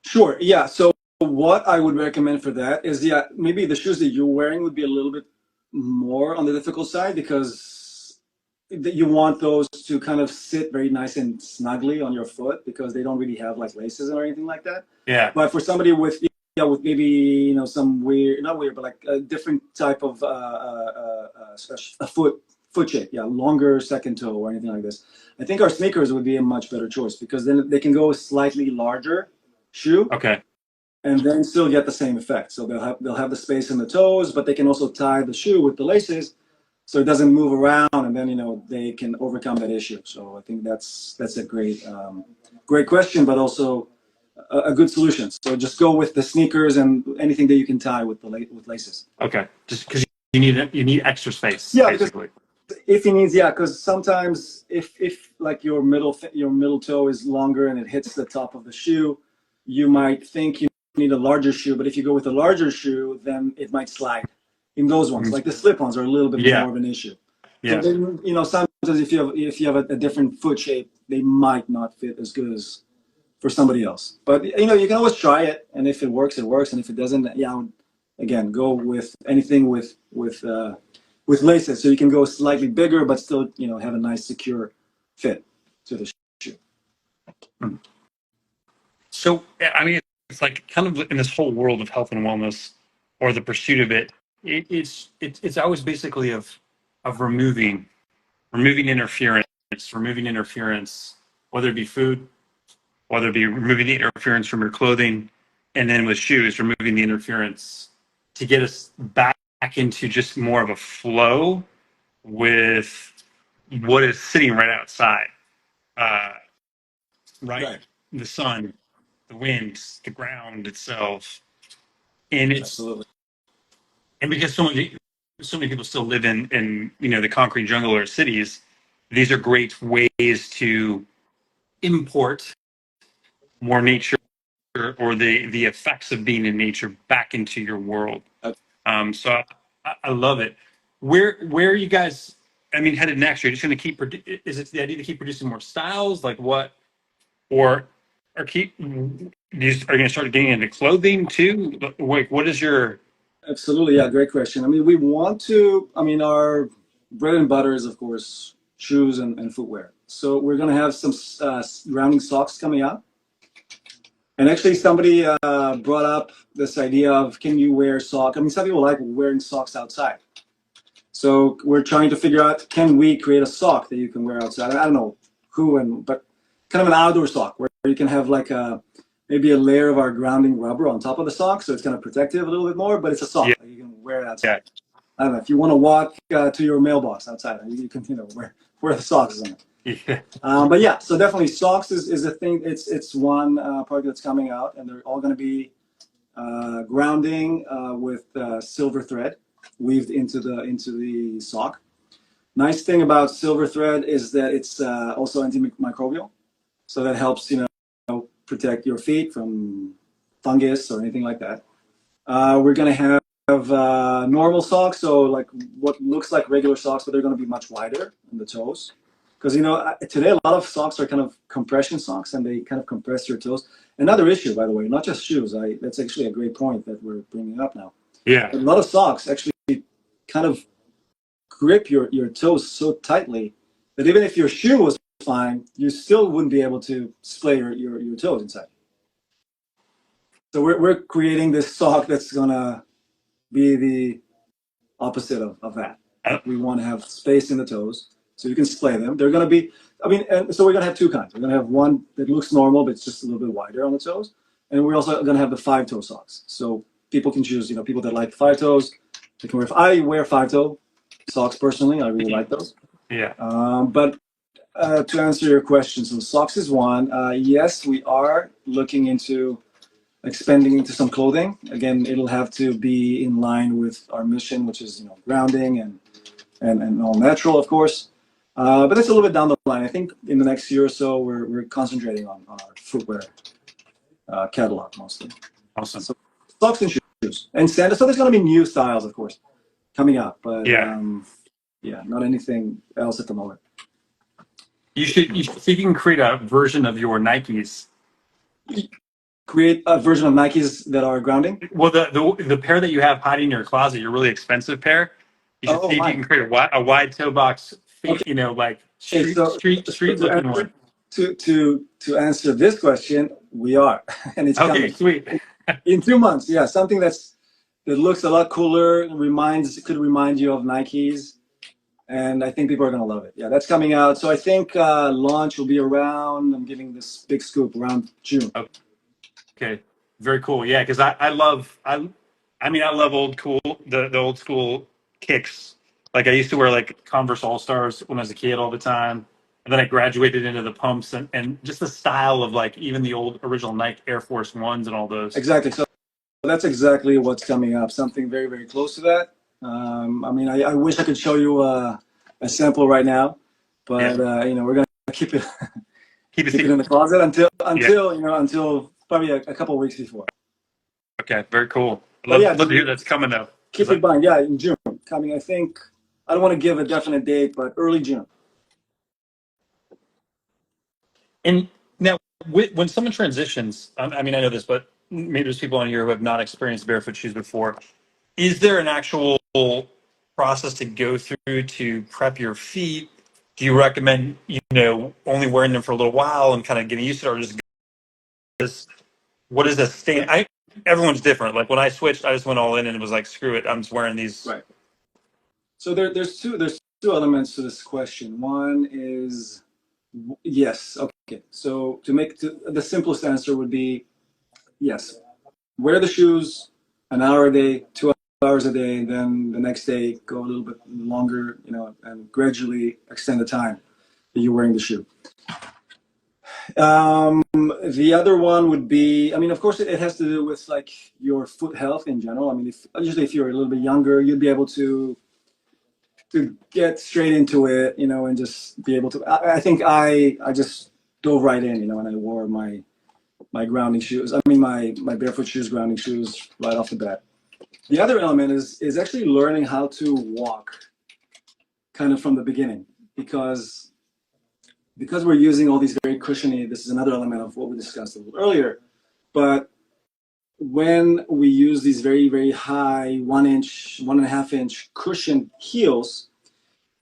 Sure. Yeah. So what I would recommend for that is, maybe the shoes that you're wearing would be a little bit more on the difficult side because you want those to kind of sit very nice and snugly on your foot because they don't really have like laces or anything like that. Yeah. But for somebody with maybe some weird, not weird, but like a different type of a foot shape, longer second toe or anything like this, I think our sneakers would be a much better choice because then they can go slightly larger shoe Okay. and then still get the same effect. So they'll have the space in the toes, but they can also tie the shoe with the laces so it doesn't move around, and then they can overcome that issue. So I think that's a great question, but also a good solution. So just go with the sneakers and anything that you can tie with with laces. Okay, just because you need extra space, Yeah, because basically. if he needs, yeah, because sometimes if like your middle toe is longer and it hits the top of the shoe, you might think you need a larger shoe. But if you go with a larger shoe, then it might slide. In those ones, like the slip-ons, are a little bit Yeah, more of an issue. So yeah. then, sometimes if you have a different foot shape, they might not fit as good as for somebody else. But you can always try it, and if it works, it works, and if it doesn't, yeah, I would, again, go with anything with laces, so you can go slightly bigger, but still have a nice secure fit to the shoe. So, I mean, it's like kind of in this whole world of health and wellness, or the pursuit of it. It's always basically of removing interference, whether it be food, whether it be removing the interference from your clothing, and then with shoes, removing the interference to get us back into just more of a flow with what is sitting right outside, uh, right? Right. The sun, the wind, the ground itself, and it's Absolutely. and because so many people still live in the concrete jungle or cities, these are great ways to import more nature or the effects of being in nature back into your world. So I love it. Where are you guys? I mean, headed next? Are you just going to keep? Is it the idea to keep producing more styles? Like what? Or keep? Are you going to start getting into clothing too? Wait, what is your? Absolutely, yeah, great question. I mean, we want to. I mean, our bread and butter is, of course, shoes and footwear. So we're gonna have some grounding socks coming out. And actually, somebody brought up this idea of, can you wear socks? I mean, some people like wearing socks outside. So we're trying to figure out, can we create a sock that you can wear outside? I don't know but kind of an outdoor sock where you can have like maybe a layer of our grounding rubber on top of the sock, so it's kind of protective a little bit more, but it's a sock Yeah, that you can wear it outside. yeah, I don't know if you want to walk to your mailbox outside, you can wear the socks on it. yeah. But yeah, so definitely socks is a thing. It's one product that's coming out, and they're all going to be grounding with silver thread weaved into the sock. Nice thing about silver thread is that it's also antimicrobial, so that helps protect your feet from fungus or anything like that. We're going to have normal socks, so like what looks like regular socks, but they're going to be much wider in the toes. Because today a lot of socks are kind of compression socks, and they kind of compress your toes. Another issue, by the way, not just shoes. That's actually a great point that we're bringing up now. Yeah. But a lot of socks actually kind of grip your toes so tightly that even if your shoe was fine, you still wouldn't be able to splay your toes inside. So we're creating this sock that's gonna be the opposite of that. We want to have space in the toes so you can splay them. They're going to be, I mean, and so we're going to have two kinds. We're going to have one that looks normal, but it's just a little bit wider on the toes. And we're also going to have the 5-toe socks. So people can choose, people that like 5 toes, they can wear, I wear 5-toe socks personally. I really like those. Yeah. But to answer your question, so socks is one. Yes, we are looking into expanding into some clothing. Again, it'll have to be in line with our mission, which is grounding and all natural, of course. But that's a little bit down the line. I think in the next year or so, we're concentrating on our footwear catalog mostly. Awesome. So socks and shoes and sandals. So there's going to be new styles, of course, coming out. But Yeah. yeah, not anything else at the moment. You should see if you can create a version of your Nikes. Create a version of Nikes that are grounding. Well, the pair that you have hiding in your closet, your really expensive pair. You should see if you can create a wide toe box, Okay. Like Okay, street looking one. To answer this question, we are, and it's Okay, coming sweet. in 2 months. Yeah, something that looks a lot cooler, could remind you of Nikes, and I think people are gonna love it. Yeah, that's coming out. So I think launch will be around. I'm giving this big scoop around June. Okay, very cool. Yeah, because I love old cool the old school kicks Like I used to wear like Converse All Stars when I was a kid all the time, and then I graduated into the pumps and just the style of like even the old original Nike Air Force Ones and all those. Exactly. So that's exactly what's coming up. Something very, very close to that. I mean, I wish I could show you a sample right now, but Yeah, we're gonna keep it keep it keep it in secret. the closet Yeah. until probably a couple of weeks before. Okay. Very cool. But Love yeah, love to hear that's coming though. Is keep it that in mind. Yeah, in June coming. I think I don't want to give a definite date, but early June. and now when someone transitions, I mean I know this, but maybe there's people on here who have not experienced barefoot shoes before. Is there an actual process to go through to prep your feet? Do you recommend, only wearing them for a little while and kind of getting used to it, or just what is a stand? Everyone's different. Like when I switched, I just went all in and it was like, screw it, I'm just wearing these. Right. So there's two elements to this question. One is yes. Okay. So the simplest answer would be yes. Wear the shoes an hour a day, 2 hours a day, and then the next day go a little bit longer, and gradually extend the time that you're wearing the shoe. The other one would be, I mean, of course, it has to do with like your foot health in general. I mean, if you're a little bit younger, you'd be able to get straight into it, and just be able to. I think I just dove right in, and I wore my grounding shoes. I mean, my barefoot shoes, grounding shoes, right off the bat. The other element is actually learning how to walk, kind of from the beginning, because we're using all these very cushiony. This is another element of what we discussed a little earlier, but when we use these very, very high 1 inch, 1.5 inch cushion heels,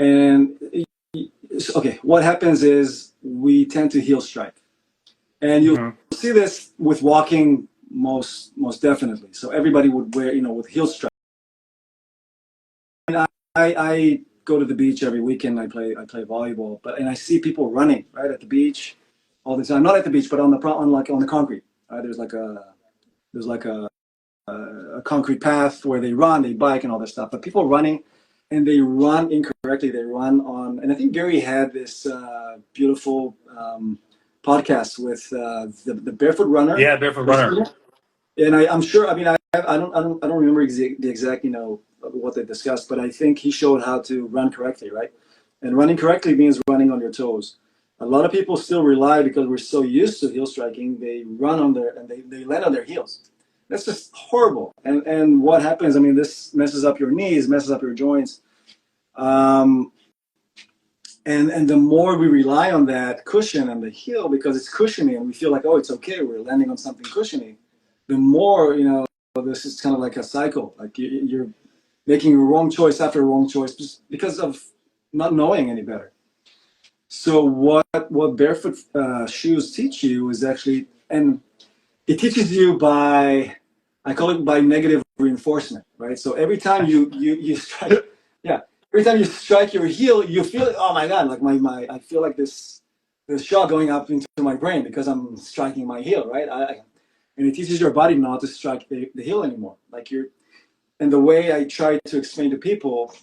and okay, what happens is we tend to heel strike, and you'll Mhm. see this with walking most definitely. So everybody would wear, with heel strike. I, I go to the beach every weekend. I play volleyball, and I see people running right at the beach all the time. Not at the beach, but on the concrete. Right? There's like a concrete path where they run, they bike, and all this stuff. But people running, and they run incorrectly. They run on, and I think Gary had this beautiful podcast with the barefoot runner. Yeah, barefoot runner. And I'm sure. I mean, I don't remember the exact what they discussed, but I think he showed how to run correctly, right? And running correctly means running on your toes. A lot of people still rely because we're so used to heel striking. They run on their and they land on their heels. That's just horrible. And what happens? I mean, this messes up your knees, messes up your joints. Um, and the more we rely on that cushion and the heel because it's cushiony and we feel like, oh, it's okay, we're landing on something cushiony, the more, this is kind of like a cycle. Like you're making a wrong choice after a wrong choice just because of not knowing any better. So what barefoot shoes teach you is actually, and it teaches you I call it by negative reinforcement, right? So every time you strike, yeah, every time you strike your heel, you feel, oh my God, like I feel like this shot going up into my brain because I'm striking my heel, right? And it teaches your body not to strike the heel anymore. And the way I try to explain to people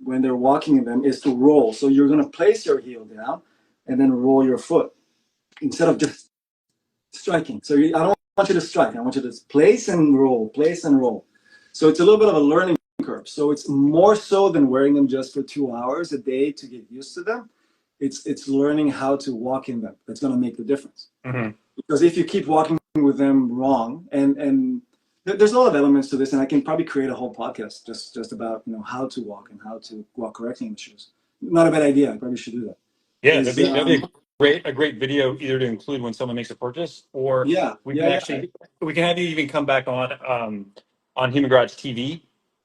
when they're walking in them is to roll. So you're going to place your heel down and then roll your foot instead of just striking. So I don't want you to strike. I want you to place and roll, place and roll. So it's a little bit of a learning curve. So it's more so than wearing them just for 2 hours a day to get used to them. It's learning how to walk in them that's going to make the difference. Mm-hmm. Because if you keep walking with them wrong, and there's a lot of elements to this, and I can probably create a whole podcast just about how to walk and how to walk correctly in the shoes. Not a bad idea. I probably should do that. Yeah, that'd be a great video either to include when someone makes a purchase, or Yeah, we can yeah, yeah. actually we can have you even come back on Human Garage TV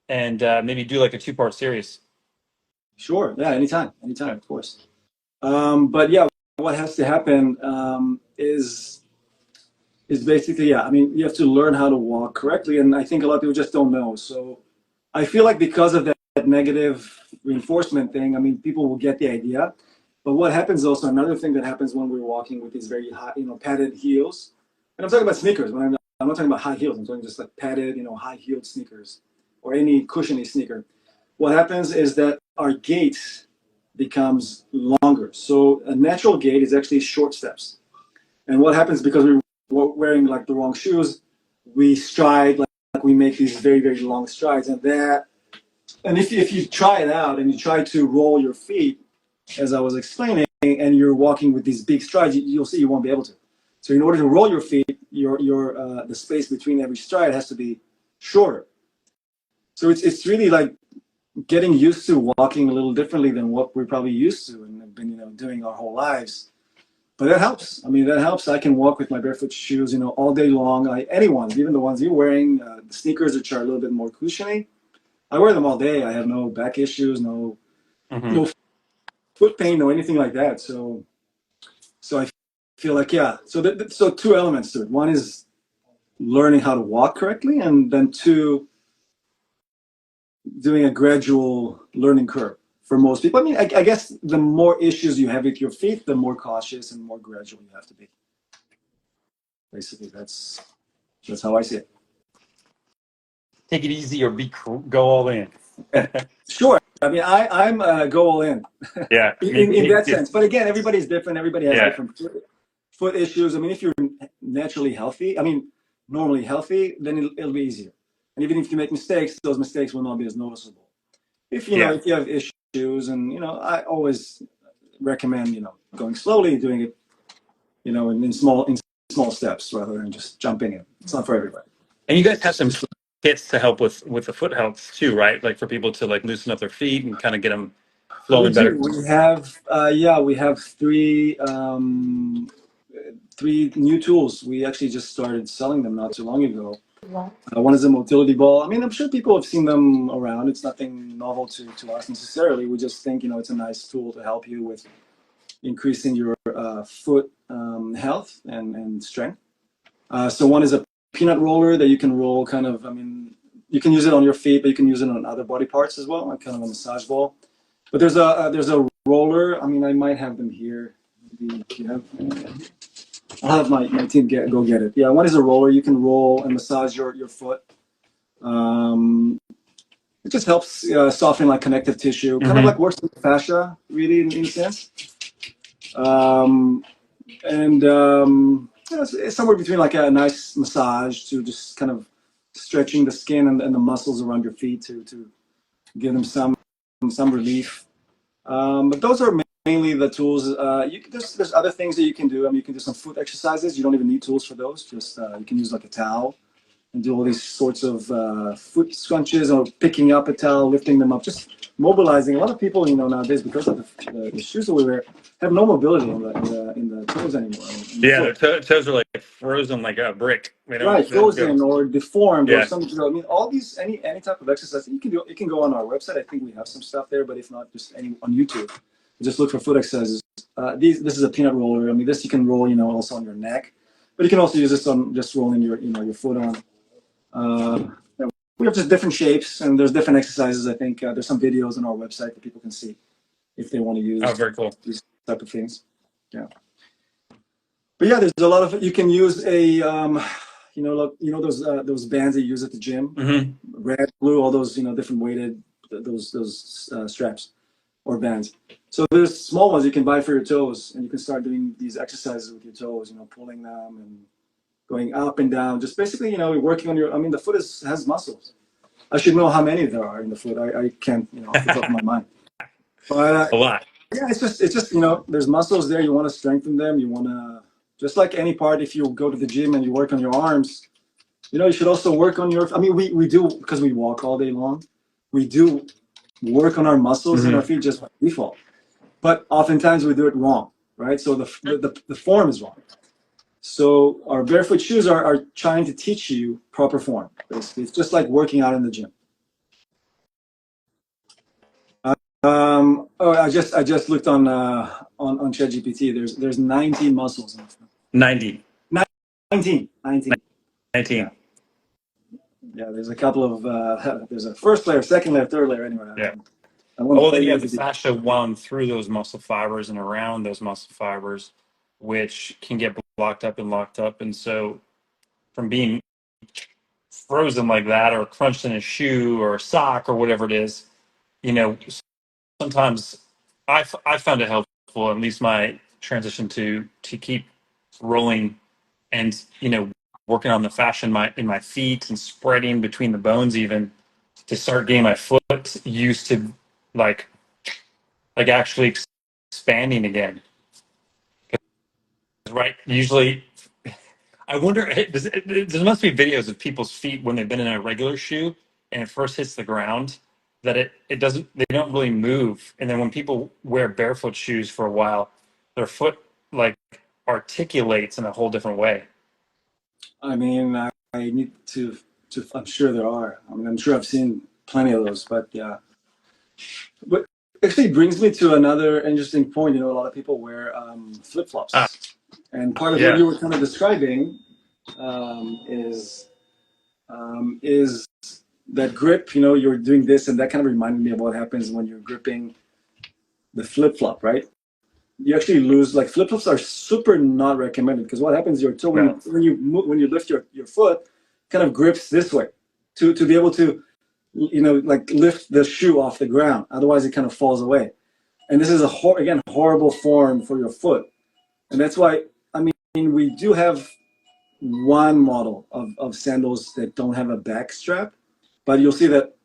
and maybe do like a 2-part series. Sure. Yeah, anytime, of course. But yeah, what has to happen is basically, yeah. I mean, you have to learn how to walk correctly, and I think a lot of people just don't know. So I feel like because of that negative reinforcement thing, I mean, people will get the idea. But what happens also, another thing that happens when we're walking with these very high, padded heels, and I'm talking about sneakers. I'm not talking about high heels. I'm talking just like padded, high-heeled sneakers or any cushiony sneaker. What happens is that our gait becomes longer. So a natural gait is actually short steps. And what happens because we're wearing like the wrong shoes, we stride like we make these very, very long strides. And if you try it out and you try to roll your feet, as I was explaining, and you're walking with these big strides, you'll see you won't be able to. So in order to roll your feet, the space between every stride has to be shorter. So it's really like getting used to walking a little differently than what we're probably used to and have been doing our whole lives. But that helps. I mean, that helps. I can walk with my barefoot shoes, all day long. Anyone, even the ones you're wearing, the sneakers, which are a little bit more cushiony, I wear them all day. I have no back issues, no foot pain, no anything like that. So I feel like so two elements to it. One is learning how to walk correctly, and then two, doing a gradual learning curve for most people. I mean, I guess the more issues you have with your feet, the more cautious and more gradual you have to be. Basically, that's how I see it. Take it easy or go all in. Sure. I mean, I'm go all in. Yeah. in that sense. But again, everybody's different. Everybody has Yeah. different foot issues. I mean, if you're naturally healthy, normally healthy, then it'll be easier. And even if you make mistakes, those mistakes will not be as noticeable. If you have issues, and I always recommend going slowly, doing it in small steps rather than just jumping in. It's not for everybody. And you guys have some kits to help with the foot health too, right? Like for people to like loosen up their feet and kind of get them We flowing better. do. We have three new tools. We actually just started selling them not too long ago. One is a motility ball. I mean, I'm sure people have seen them around. It's nothing novel to us necessarily. We just think it's a nice tool to help you with increasing your foot health and strength. So one is a peanut roller that you can roll you can use it on your feet, but you can use it on other body parts as well, like kind of a massage ball. But there's a roller. I mean, I might have them here. Maybe you have. I'll have my team go get it. Yeah, one is a roller. You can roll and massage your foot. It just helps soften like connective tissue, kind of like works with fascia, really, in a sense. It's somewhere between like a nice massage to just kind of stretching the skin and the muscles around your feet to give them some relief. But those are mainly the tools. There's other things that you can do. I mean, you can do some foot exercises. You don't even need tools for those. Just you can use like a towel and do all these sorts of foot scrunches or picking up a towel, lifting them up, just mobilizing. A lot of people, nowadays, because of the shoes that we wear, have no mobility in the toes anymore. Yeah, their toes are like frozen like a brick. Right, frozen or deformed or Yeah. something. I mean, all these any type of exercise you can do. You can go on our website. I think we have some stuff there, but if not, just on YouTube. Just look for foot exercises. This is a peanut roller. I mean, this you can roll, also on your neck, but you can also use this on just rolling your foot on. We have just different shapes, and there's different exercises. I think there's some videos on our website that people can see if they want to use. Oh, very cool. These type of things. Yeah. But yeah, there's a lot of. You can use a, those bands that you use at the gym, red, blue, all those different weighted those straps or bands. So there's small ones you can buy for your toes, and you can start doing these exercises with your toes. Pulling them and going up and down. Just basically, working on your. I mean, the foot has muscles. I should know how many there are in the foot. I can't, off the top of my mind. But A lot. yeah, it's just there's muscles there. You want to strengthen them. You want to, just like any part. If you go to the gym and you work on your arms, you should also work on your. I mean, we do, because we walk all day long. We do work on our muscles in our feet just by default. But oftentimes we do it wrong, right? So the form is wrong. So our barefoot shoes are trying to teach you proper form. Basically, it's just like working out in the gym. I just looked on ChatGPT. There's 19 muscles in it. 90. 19. Yeah. Yeah, there's a couple of there's a first layer, second layer, third layer. Anyway, Yeah. then you have the fascia wound through those muscle fibers and around those muscle fibers, which can get blocked up and locked up. And so from being frozen like that or crunched in a shoe or a sock or whatever it is, sometimes I found it helpful, at least my transition to keep rolling and working on the fascia in my feet and spreading between the bones, even to start getting my foot used to like actually expanding again. Right? Usually, I wonder. There must be videos of people's feet when they've been in a regular shoe and it first hits the ground that it doesn't. They don't really move, and then when people wear barefoot shoes for a while, their foot like articulates in a whole different way. I mean, I need to. I'm sure there are. I mean, I'm sure I've seen plenty of those, but yeah. But actually, it brings me to another interesting point. You know, a lot of people wear flip Ah, flops, and part of what yeah, you were kind of describing is that grip. You know, you're doing this, and that kind of reminded me of what happens when you're gripping the flip flop, right? You actually lose. Like flip flops are super not recommended because what happens is your toe no, when you lift your foot, kind of grips this way to be able to like lift the shoe off the ground. Otherwise, it kind of falls away. And this is again horrible form for your foot. And that's why I mean we do have one model of sandals that don't have a back strap, but you'll see that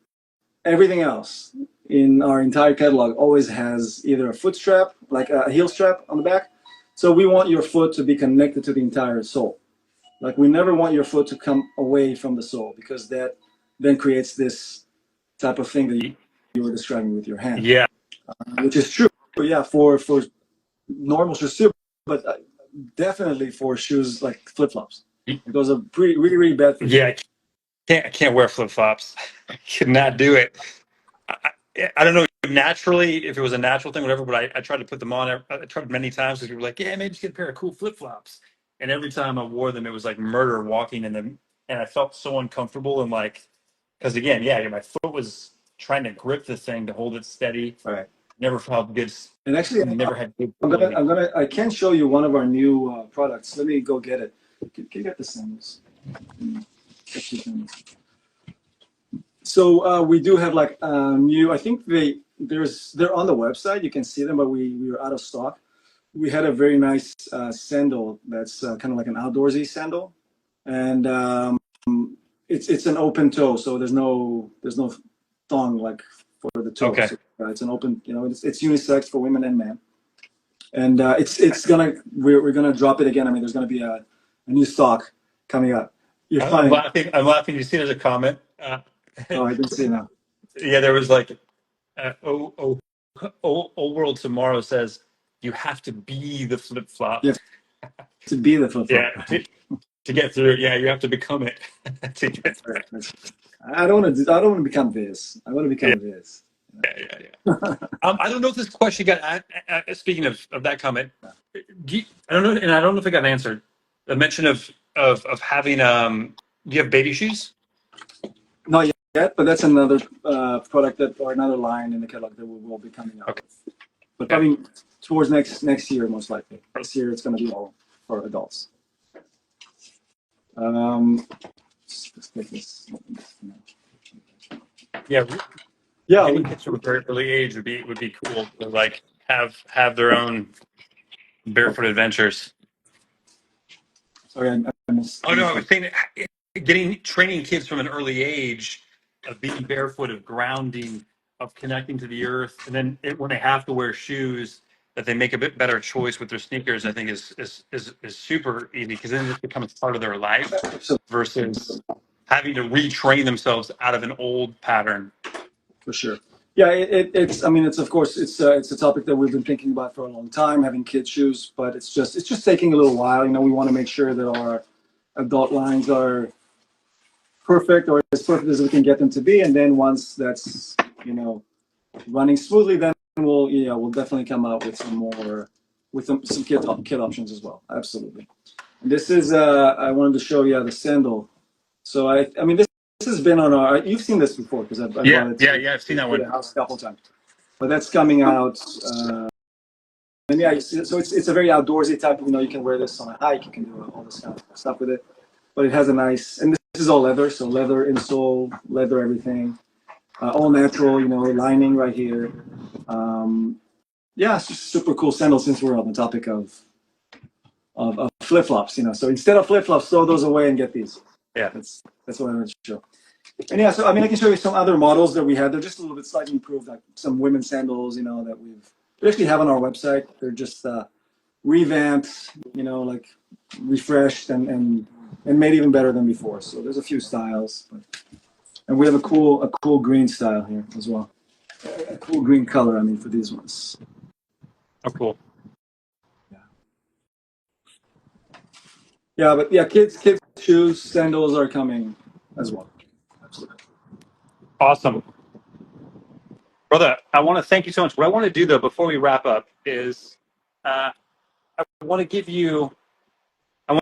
everything else in our entire catalog always has either a foot strap, like a heel strap on the back. So we want your foot to be connected to the entire sole. Like we never want your foot to come away from the sole because that then creates this type of thing that you were describing with your hand, yeah, which is true. But yeah, for normal shoes too, but definitely for shoes like flip flops. Those are really really bad for yeah. you. I can't wear flip flops. I could not do it. I don't know naturally if it was a natural thing, whatever. But I tried to put them on. I tried many times because people were like, "Yeah, maybe just get a pair of cool flip flops." And every time I wore them, it was like murder walking in them, and I felt so uncomfortable and like because again, yeah, my foot was trying to grip the thing to hold it steady. All right. Never felt good. And actually, Never had good stability. I can show you one of our new products. Let me go get it. Can you get the samples? So we do have like new. I think they're on the website. You can see them, but we were out of stock. We had a very nice sandal that's kind of like an outdoorsy sandal, and it's an open toe, so there's no thong like for the toe. Okay. So, it's an open. You know, it's unisex for women and men, and it's gonna we're gonna drop it again. I mean, there's gonna be a new stock coming up. You're I'm fine. laughing. I'm laughing. You see, there's a comment. Oh, I didn't see it now. Yeah, there was like, old world tomorrow says you have to be the flip You flop. have to be the flip Yeah, flop. to get through it. Yeah, you have to become it to get That's through right. it. I don't want to. I don't want to become this. I want to Yeah, become this. yeah. I don't know if this question got. Speaking of that comment, I don't know, and I don't know if it got answered. The mention of having do you have baby shoes? Not yet, but that's another product that or another line in the catalog that we will be coming out Okay. with. But Okay. probably towards next year, most likely. This year, it's going to be all for adults. Let's take this. Yeah, Yeah. getting kids from a very early age would be cool to like have their own barefoot adventures. Sorry, I missed. Oh no, I was saying getting training kids from an early age of being barefoot, of grounding, of connecting to the earth, and then when they have to wear shoes, that they make a bit better choice with their sneakers. I think is super easy because then it becomes part of their life So versus having to retrain themselves out of an old pattern. for sure. Yeah, it's. I mean, it's of course it's a topic that we've been thinking about for a long time, having kid shoes, but it's just taking a little while. You know, we want to make sure that our adult lines are perfect or as perfect as we can get them to be, and then once that's running smoothly, then we'll definitely come out with some more with some kid options as well. Absolutely. And this is I wanted to show you the sandal. So I mean this has been on our. You've seen this before because I brought it Yeah. I've seen that to the one. house a couple times. But that's coming out. And yeah, so it's a very outdoorsy type. You know, you can wear this on a hike. You can do all this kind of stuff with it. But it has a nice, and this is all leather, so leather insole, leather everything, all natural. You know, lining right here. Yeah, it's just super cool sandals since we're on the topic of flip flops. So instead of flip flops, throw those away and get these. Yeah. That's what I wanted to show. And yeah, so I mean, I can show you some other models that we had. They're just a little bit slightly improved, like some women's sandals, that we actually have on our website. They're just revamped, like refreshed and made even better than before. So there's a few styles, and we have a cool green style here as well. A cool green color, I mean, for these ones. Oh, cool. Yeah, but yeah, kids shoes, sandals are coming as well. Absolutely. Awesome. Brother, I want to thank you so much. What I want to do, though, before we wrap up is I want to give you, I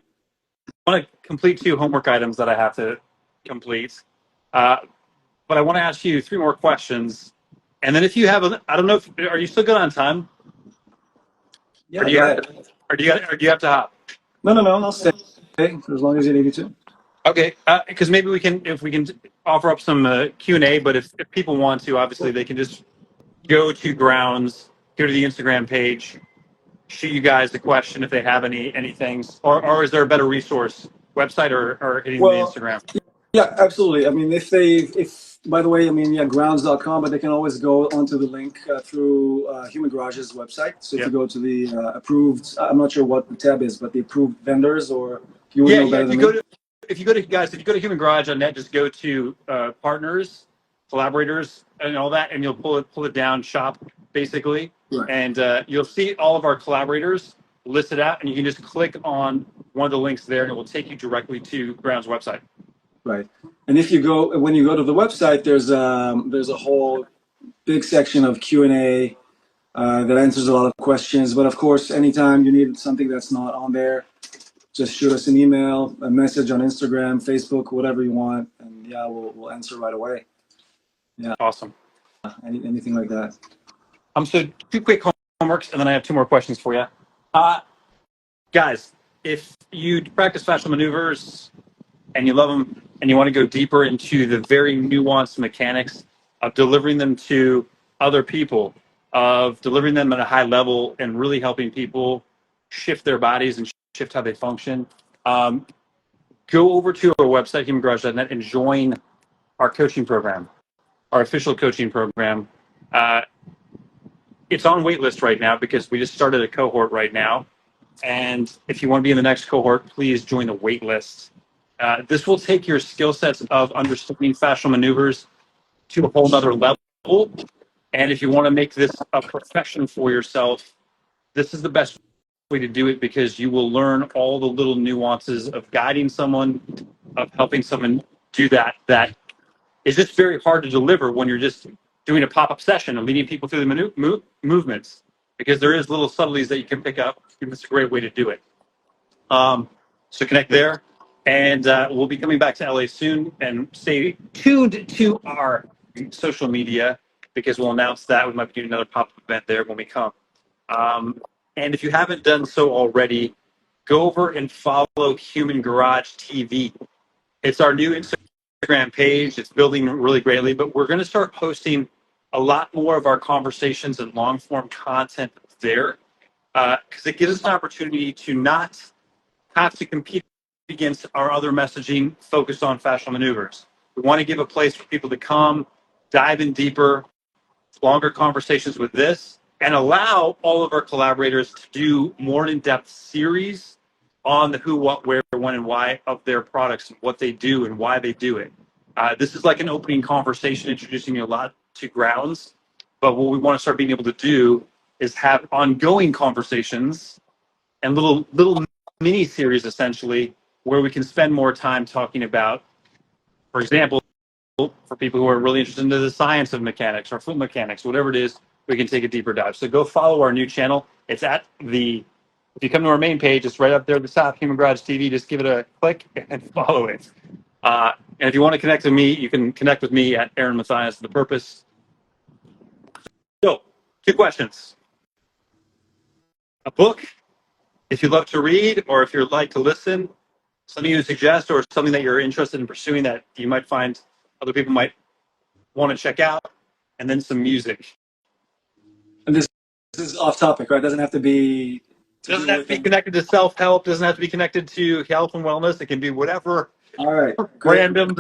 want to complete 2 homework items that I have to complete. But I want to ask you 3 more questions. And then if you have, I don't know, are you still good on time? Yeah, Or do you have to hop? No, I'll stay for as long as you need me to. Okay, because maybe if we can offer up some Q&A, but if people want to, obviously they can just go to Groundz, go to the Instagram page, shoot you guys the question if they have any things, or is there a better resource, website or hitting the Well, Instagram? yeah, absolutely. I mean, if by the way, I mean, yeah, grounds.com, but they can always go onto the link through Human Garage's website. So if Yeah. you go to the approved, I'm not sure what the tab is, but the approved vendors, or you would Yeah, know yeah. better than me. If you go to Human Garage.net, just go to partners, collaborators, and all that, and you'll pull it down, shop basically, Right. and you'll see all of our collaborators listed out, and you can just click on one of the links there, and it will take you directly to Ground's website. Right. And when you go to the website, there's a whole big section of Q&A that answers a lot of questions. But of course, anytime you need something that's not on there, just shoot us an email, a message on Instagram, Facebook, whatever you want, and yeah, we'll answer right away. Yeah, Awesome. anything like that. So 2 quick homeworks, and then I have 2 more questions for you. Guys, if you practice fascial maneuvers and you love them and you want to go deeper into the very nuanced mechanics of delivering them to other people, of delivering them at a high level and really helping people shift their bodies and shift how they function, go over to our website, humangarage.net, and join our coaching program, our official coaching program. It's on waitlist right now because we just started a cohort right now. And if you want to be in the next cohort, please join the wait list. This will take your skill sets of understanding fascial maneuvers to a whole nother level. And if you want to make this a profession for yourself, this is the best way to do it because you will learn all the little nuances of guiding someone, of helping someone do that is just very hard to deliver when you're just doing a pop-up session and leading people through the movements, because there is little subtleties that you can pick up, and it's a great way to do it. So connect there, and we'll be coming back to LA soon, and stay tuned to our social media because we'll announce that. We might be doing another pop-up event there when we come. And if you haven't done so already, go over and follow Human Garage TV. It's our new Instagram page. It's building really greatly, but we're going to start posting a lot more of our conversations and long form content there because it gives us an opportunity to not have to compete against our other messaging focused on fascial maneuvers. We want to give a place for people to come, dive in deeper, longer conversations with this, and allow all of our collaborators to do more in-depth series on the who, what, where, when, and why of their products and what they do and why they do it. This is like an opening conversation, introducing you a lot to Groundz. But what we want to start being able to do is have ongoing conversations and little mini series, essentially, where we can spend more time talking about, for example, for people who are really interested into the science of mechanics or foot mechanics, whatever it is, we can take a deeper dive. So go follow our new channel. It's if you come to our main page, it's right up there at the top, Human Garage TV. Just give it a click and follow it. And if you want to connect with me, you can connect with me at Aaron Matthias, The Purpose. So, 2 questions. A book, if you love to read or if you like to listen, something you suggest or something that you're interested in pursuing that you might find other people might want to check out, and then some music. And this is off topic, right? It doesn't have to be to Doesn't do have to with be any. connected to self help. Doesn't have to be connected to health and wellness. It can be whatever All right, great. random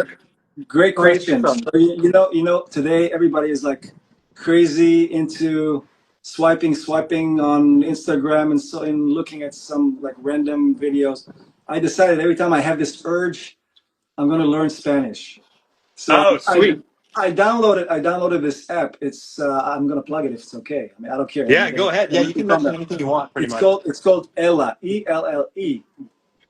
Great crazy question. stuff. So today everybody is like crazy into swiping on Instagram and so and looking at some like random videos. I decided every time I have this urge, I'm gonna learn Spanish. So Oh, sweet. I downloaded this app. It's I'm gonna plug it if it's okay. I mean I don't care. Yeah, go ahead. Yeah, you can It's on mention the anything you want, pretty it's much. called it's called Ella ELLE.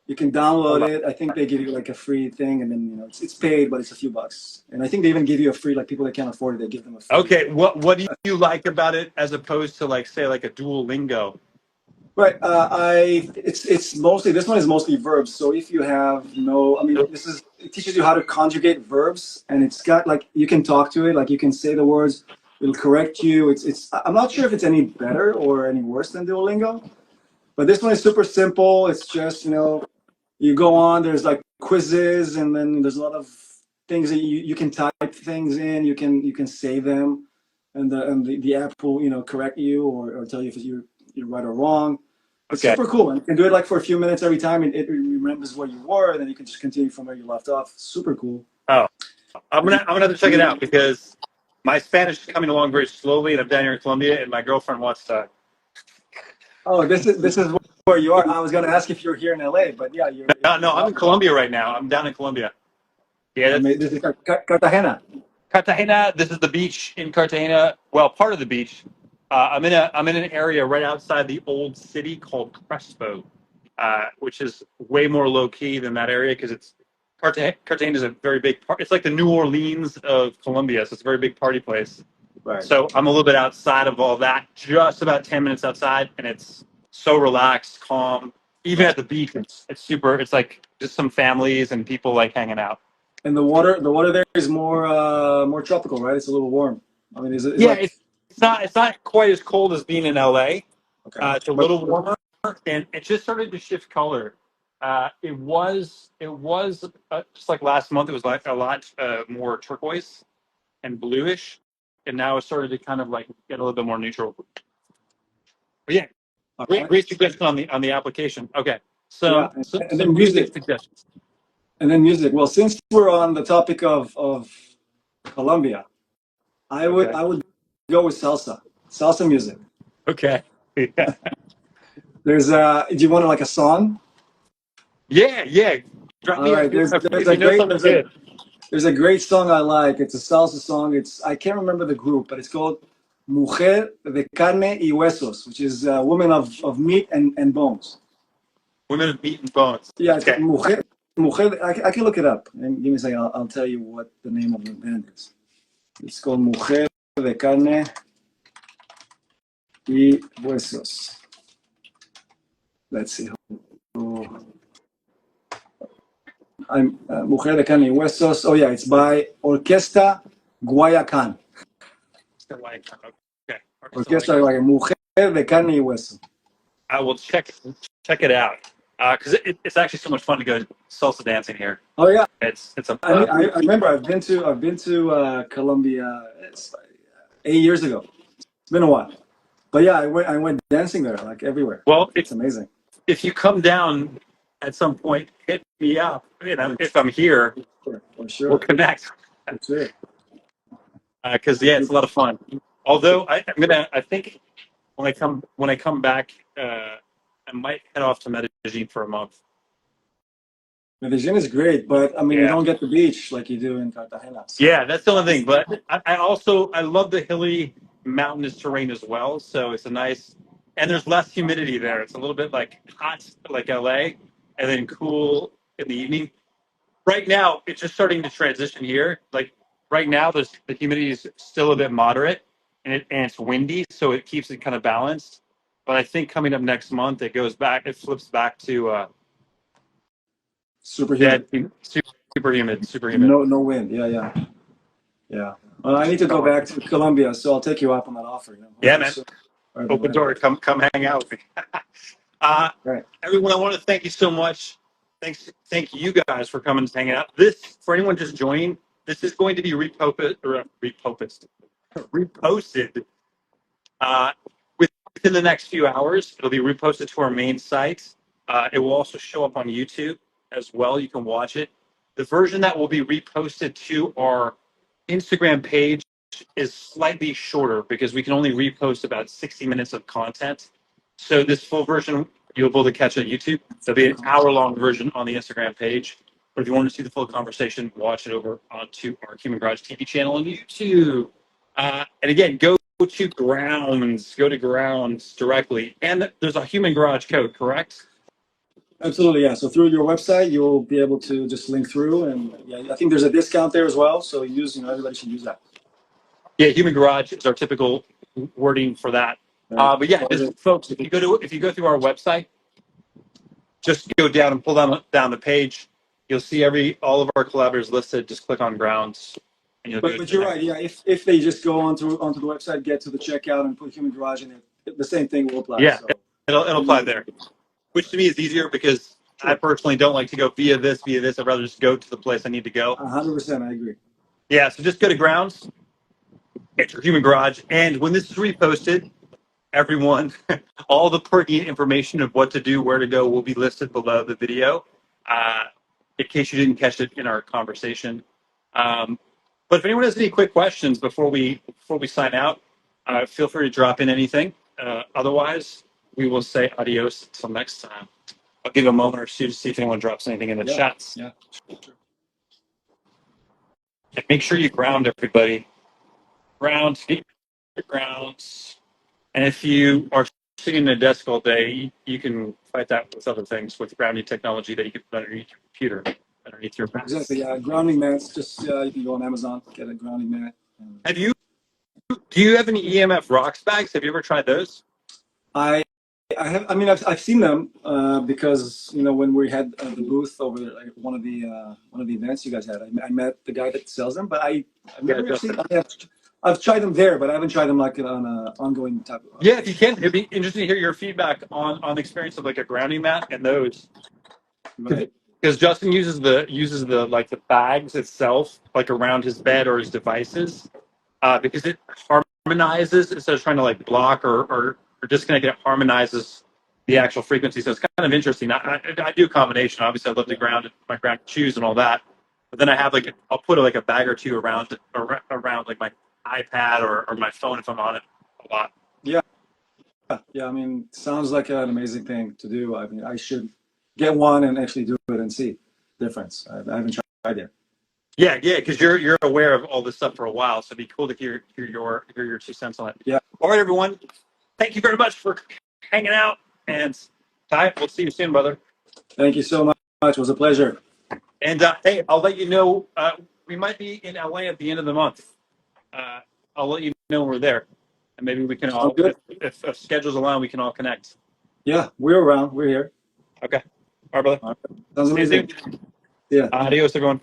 You can Oh, download wow. it. I think they give you like a free thing, and then it's paid, but it's a few bucks. And I think they even give you a free, like people that can't afford it, they give them a free. Okay, what do you like about it as opposed to like say like a Duolingo? Right. It's mostly this one is mostly verbs. So if you have no, I mean, it teaches you how to conjugate verbs, and it's got like you can talk to it, like you can say the words, it'll correct you. It's I'm not sure if it's any better or any worse than Duolingo, but this one is super simple. It's just you go on, there's like quizzes, and then there's a lot of things that you can type things in, you can save them, and the app will correct you or tell you if you're right or wrong. It's Okay. super cool, and you can do it like for a few minutes every time, and it remembers where you were, and then you can just continue from where you left off. Super cool. Oh, I'm gonna have to check it out because my Spanish is coming along very slowly, and I'm down here in Colombia, and my girlfriend wants to. Oh, this is where you are. I was gonna ask if you're here in LA, but yeah, you're No, no, in I'm in Colombia. Colombia right now. I'm down in Colombia. Yeah, I that's mean, this is Cartagena. Cartagena. This is the beach in Cartagena. Well, part of the beach. I'm in an area right outside the old city called Crespo, which is way more low key than that area because it's Cartagena is a very big part. It's like the New Orleans of Colombia, so it's a very big party place. Right. So I'm a little bit outside of all that, just about 10 minutes outside, and it's so relaxed, calm. Even Right. at the beach, it's super. It's like just some families and people like hanging out. And the water there is more tropical, right? It's a little warm. I mean, is Yeah, like it's not quite as cold as being in LA. okay, It's a but little warmer, and it just started to shift color. It was just like last month. It was like a lot more turquoise and bluish, and now it started to kind of like get a little bit more neutral. But yeah, all great, right, great suggestion on the application. Okay, yeah, and some then music music, suggestions. Well, since we're on the topic of Colombia, I would Okay, I would go with salsa music. okay, yeah, Do you want like a song? yeah, yeah. Drop All me right, if you know something good. there's a great song I like. It's a salsa song. I can't remember the group, but it's called Mujer de Carne y Huesos, which is woman of meat and bones. Women of meat and bones. Yeah, it's Okay, Mujer. I can look it up. And give me a second. I'll tell you what the name of the band is. It's called Mujer de Carne y Huesos. Let's see. Oh, I'm Mujer de Carne y Huesos. Oh yeah, it's by Orquesta Guayacán. okay. Orquesta Guayacán. Mujer de Carne y Hueso. I will check it out because it's actually so much fun to go salsa dancing here. Oh yeah, It's a I remember I've been to Colombia 8 years ago. It's been a while, but yeah, I went dancing there like everywhere. well. It's amazing. If you come down at some point, hit me up. You know, For if I'm here, sure, for we'll sure, connect. for sure. Because yeah, it's a lot of fun. Although I think when I come back, I might head off to Medellin for a month. Medellin is great, but I mean, you Yeah, don't get the beach like you do in Cartagena. So yeah, that's the only thing. But I love the hilly, mountainous terrain as well. So it's a nice, and there's less humidity there. It's a little bit like hot, like LA, and then cool in the evening. Right now, it's just starting to transition here. Like right now, the humidity is still a bit moderate, and it's windy, so it keeps it kind of balanced. But I think coming up next month, it flips back to super dead, humid, super humid, super humid. no wind. Yeah, yeah, yeah. Well, I need to go back to Colombia, so I'll take you up on that offer. Yeah, Hopefully man. soon, rather than Open later. door. Come hang out with me. uh, Right. Everyone, I want to thank you so much. Thank you guys for coming and hanging out. This for anyone just joining. This is going to be reposted Uh, within the next few hours, it'll be reposted to our main site. It will also show up on YouTube as well. You can watch it. The version that will be reposted to our Instagram page is slightly shorter because we can only repost about 60 minutes of content. So this full version you'll be able to catch on YouTube. There'll be an hour-long version on the Instagram page. But if you want to see the full conversation, watch it over onto our Human Garage TV channel on YouTube. And again, go to Groundz. Go to Groundz directly. And there's a Human Garage code, correct? Absolutely, yeah. So through your website, you'll be able to just link through, and yeah, I think there's a discount there as well. So everybody should use that. Yeah, Human Garage is our typical wording for that. Right. But yeah, just, folks, if you go through our website, just go down and pull down the page. You'll see all of our collaborators listed. Just click on Groundz, and you'll. But you're right. Yeah, if they just go onto the website, get to the checkout, and put Human Garage in it, the same thing will apply. Yeah, so. it'll apply there, which to me is easier because I personally don't like to go via this. I'd rather just go to the place I need to go. 100%, I agree. Yeah, so just go to Groundz, enter Human Garage, and when this is reposted, everyone, all the pertinent information of what to do, where to go, will be listed below the video, in case you didn't catch it in our conversation. But if anyone has any quick questions before we sign out, feel free to drop in anything. Otherwise, we will say adios until next time. I'll give a moment or two to see if anyone drops anything in the chats. Yeah, sure. And make sure you ground everybody. Ground, get your grounds. And if you are sitting at a desk all day, you can fight that with other things, with grounding technology that you can put underneath your computer, underneath your mats. Exactly. Yeah, grounding mats. Just you can go on Amazon, get a grounding mat. Do you have any EMF rocks bags? Have you ever tried those? I have. I mean, I've seen them because when we had the booth over like, one of the events you guys had, I met the guy that sells them, but I've never actually. I've tried them there, but I haven't tried them like on an ongoing type of. Yeah, if you can, it'd be interesting to hear your feedback on the experience of like a grounding mat and those. Right. Because Justin uses the like the bags itself like around his bed or his devices, because it harmonizes instead of trying to like block or disconnect. It harmonizes the actual frequency, so it's kind of interesting. I do a combination. Obviously, I love to ground my ground shoes and all that, but then I have I'll put like a bag or two around like my iPad or my phone if I'm on it a lot. Yeah. I mean, sounds like an amazing thing to do. I mean, I should get one and actually do it and see the difference. I haven't tried yet. Yeah, because you're aware of all this stuff for a while, so it'd be cool to hear your 2 cents on it. Yeah. All right, everyone. Thank you very much for hanging out, and Ty, we'll see you soon, brother. Thank you so much. It was a pleasure. And hey, I'll let you know. We might be in LA at the end of the month. I'll let you know when we're there, and maybe we can all, if schedules allow, we can all connect. Yeah, we're around. We're here. Okay. All right, brother. All right. Sounds amazing. Yeah. Adios, everyone.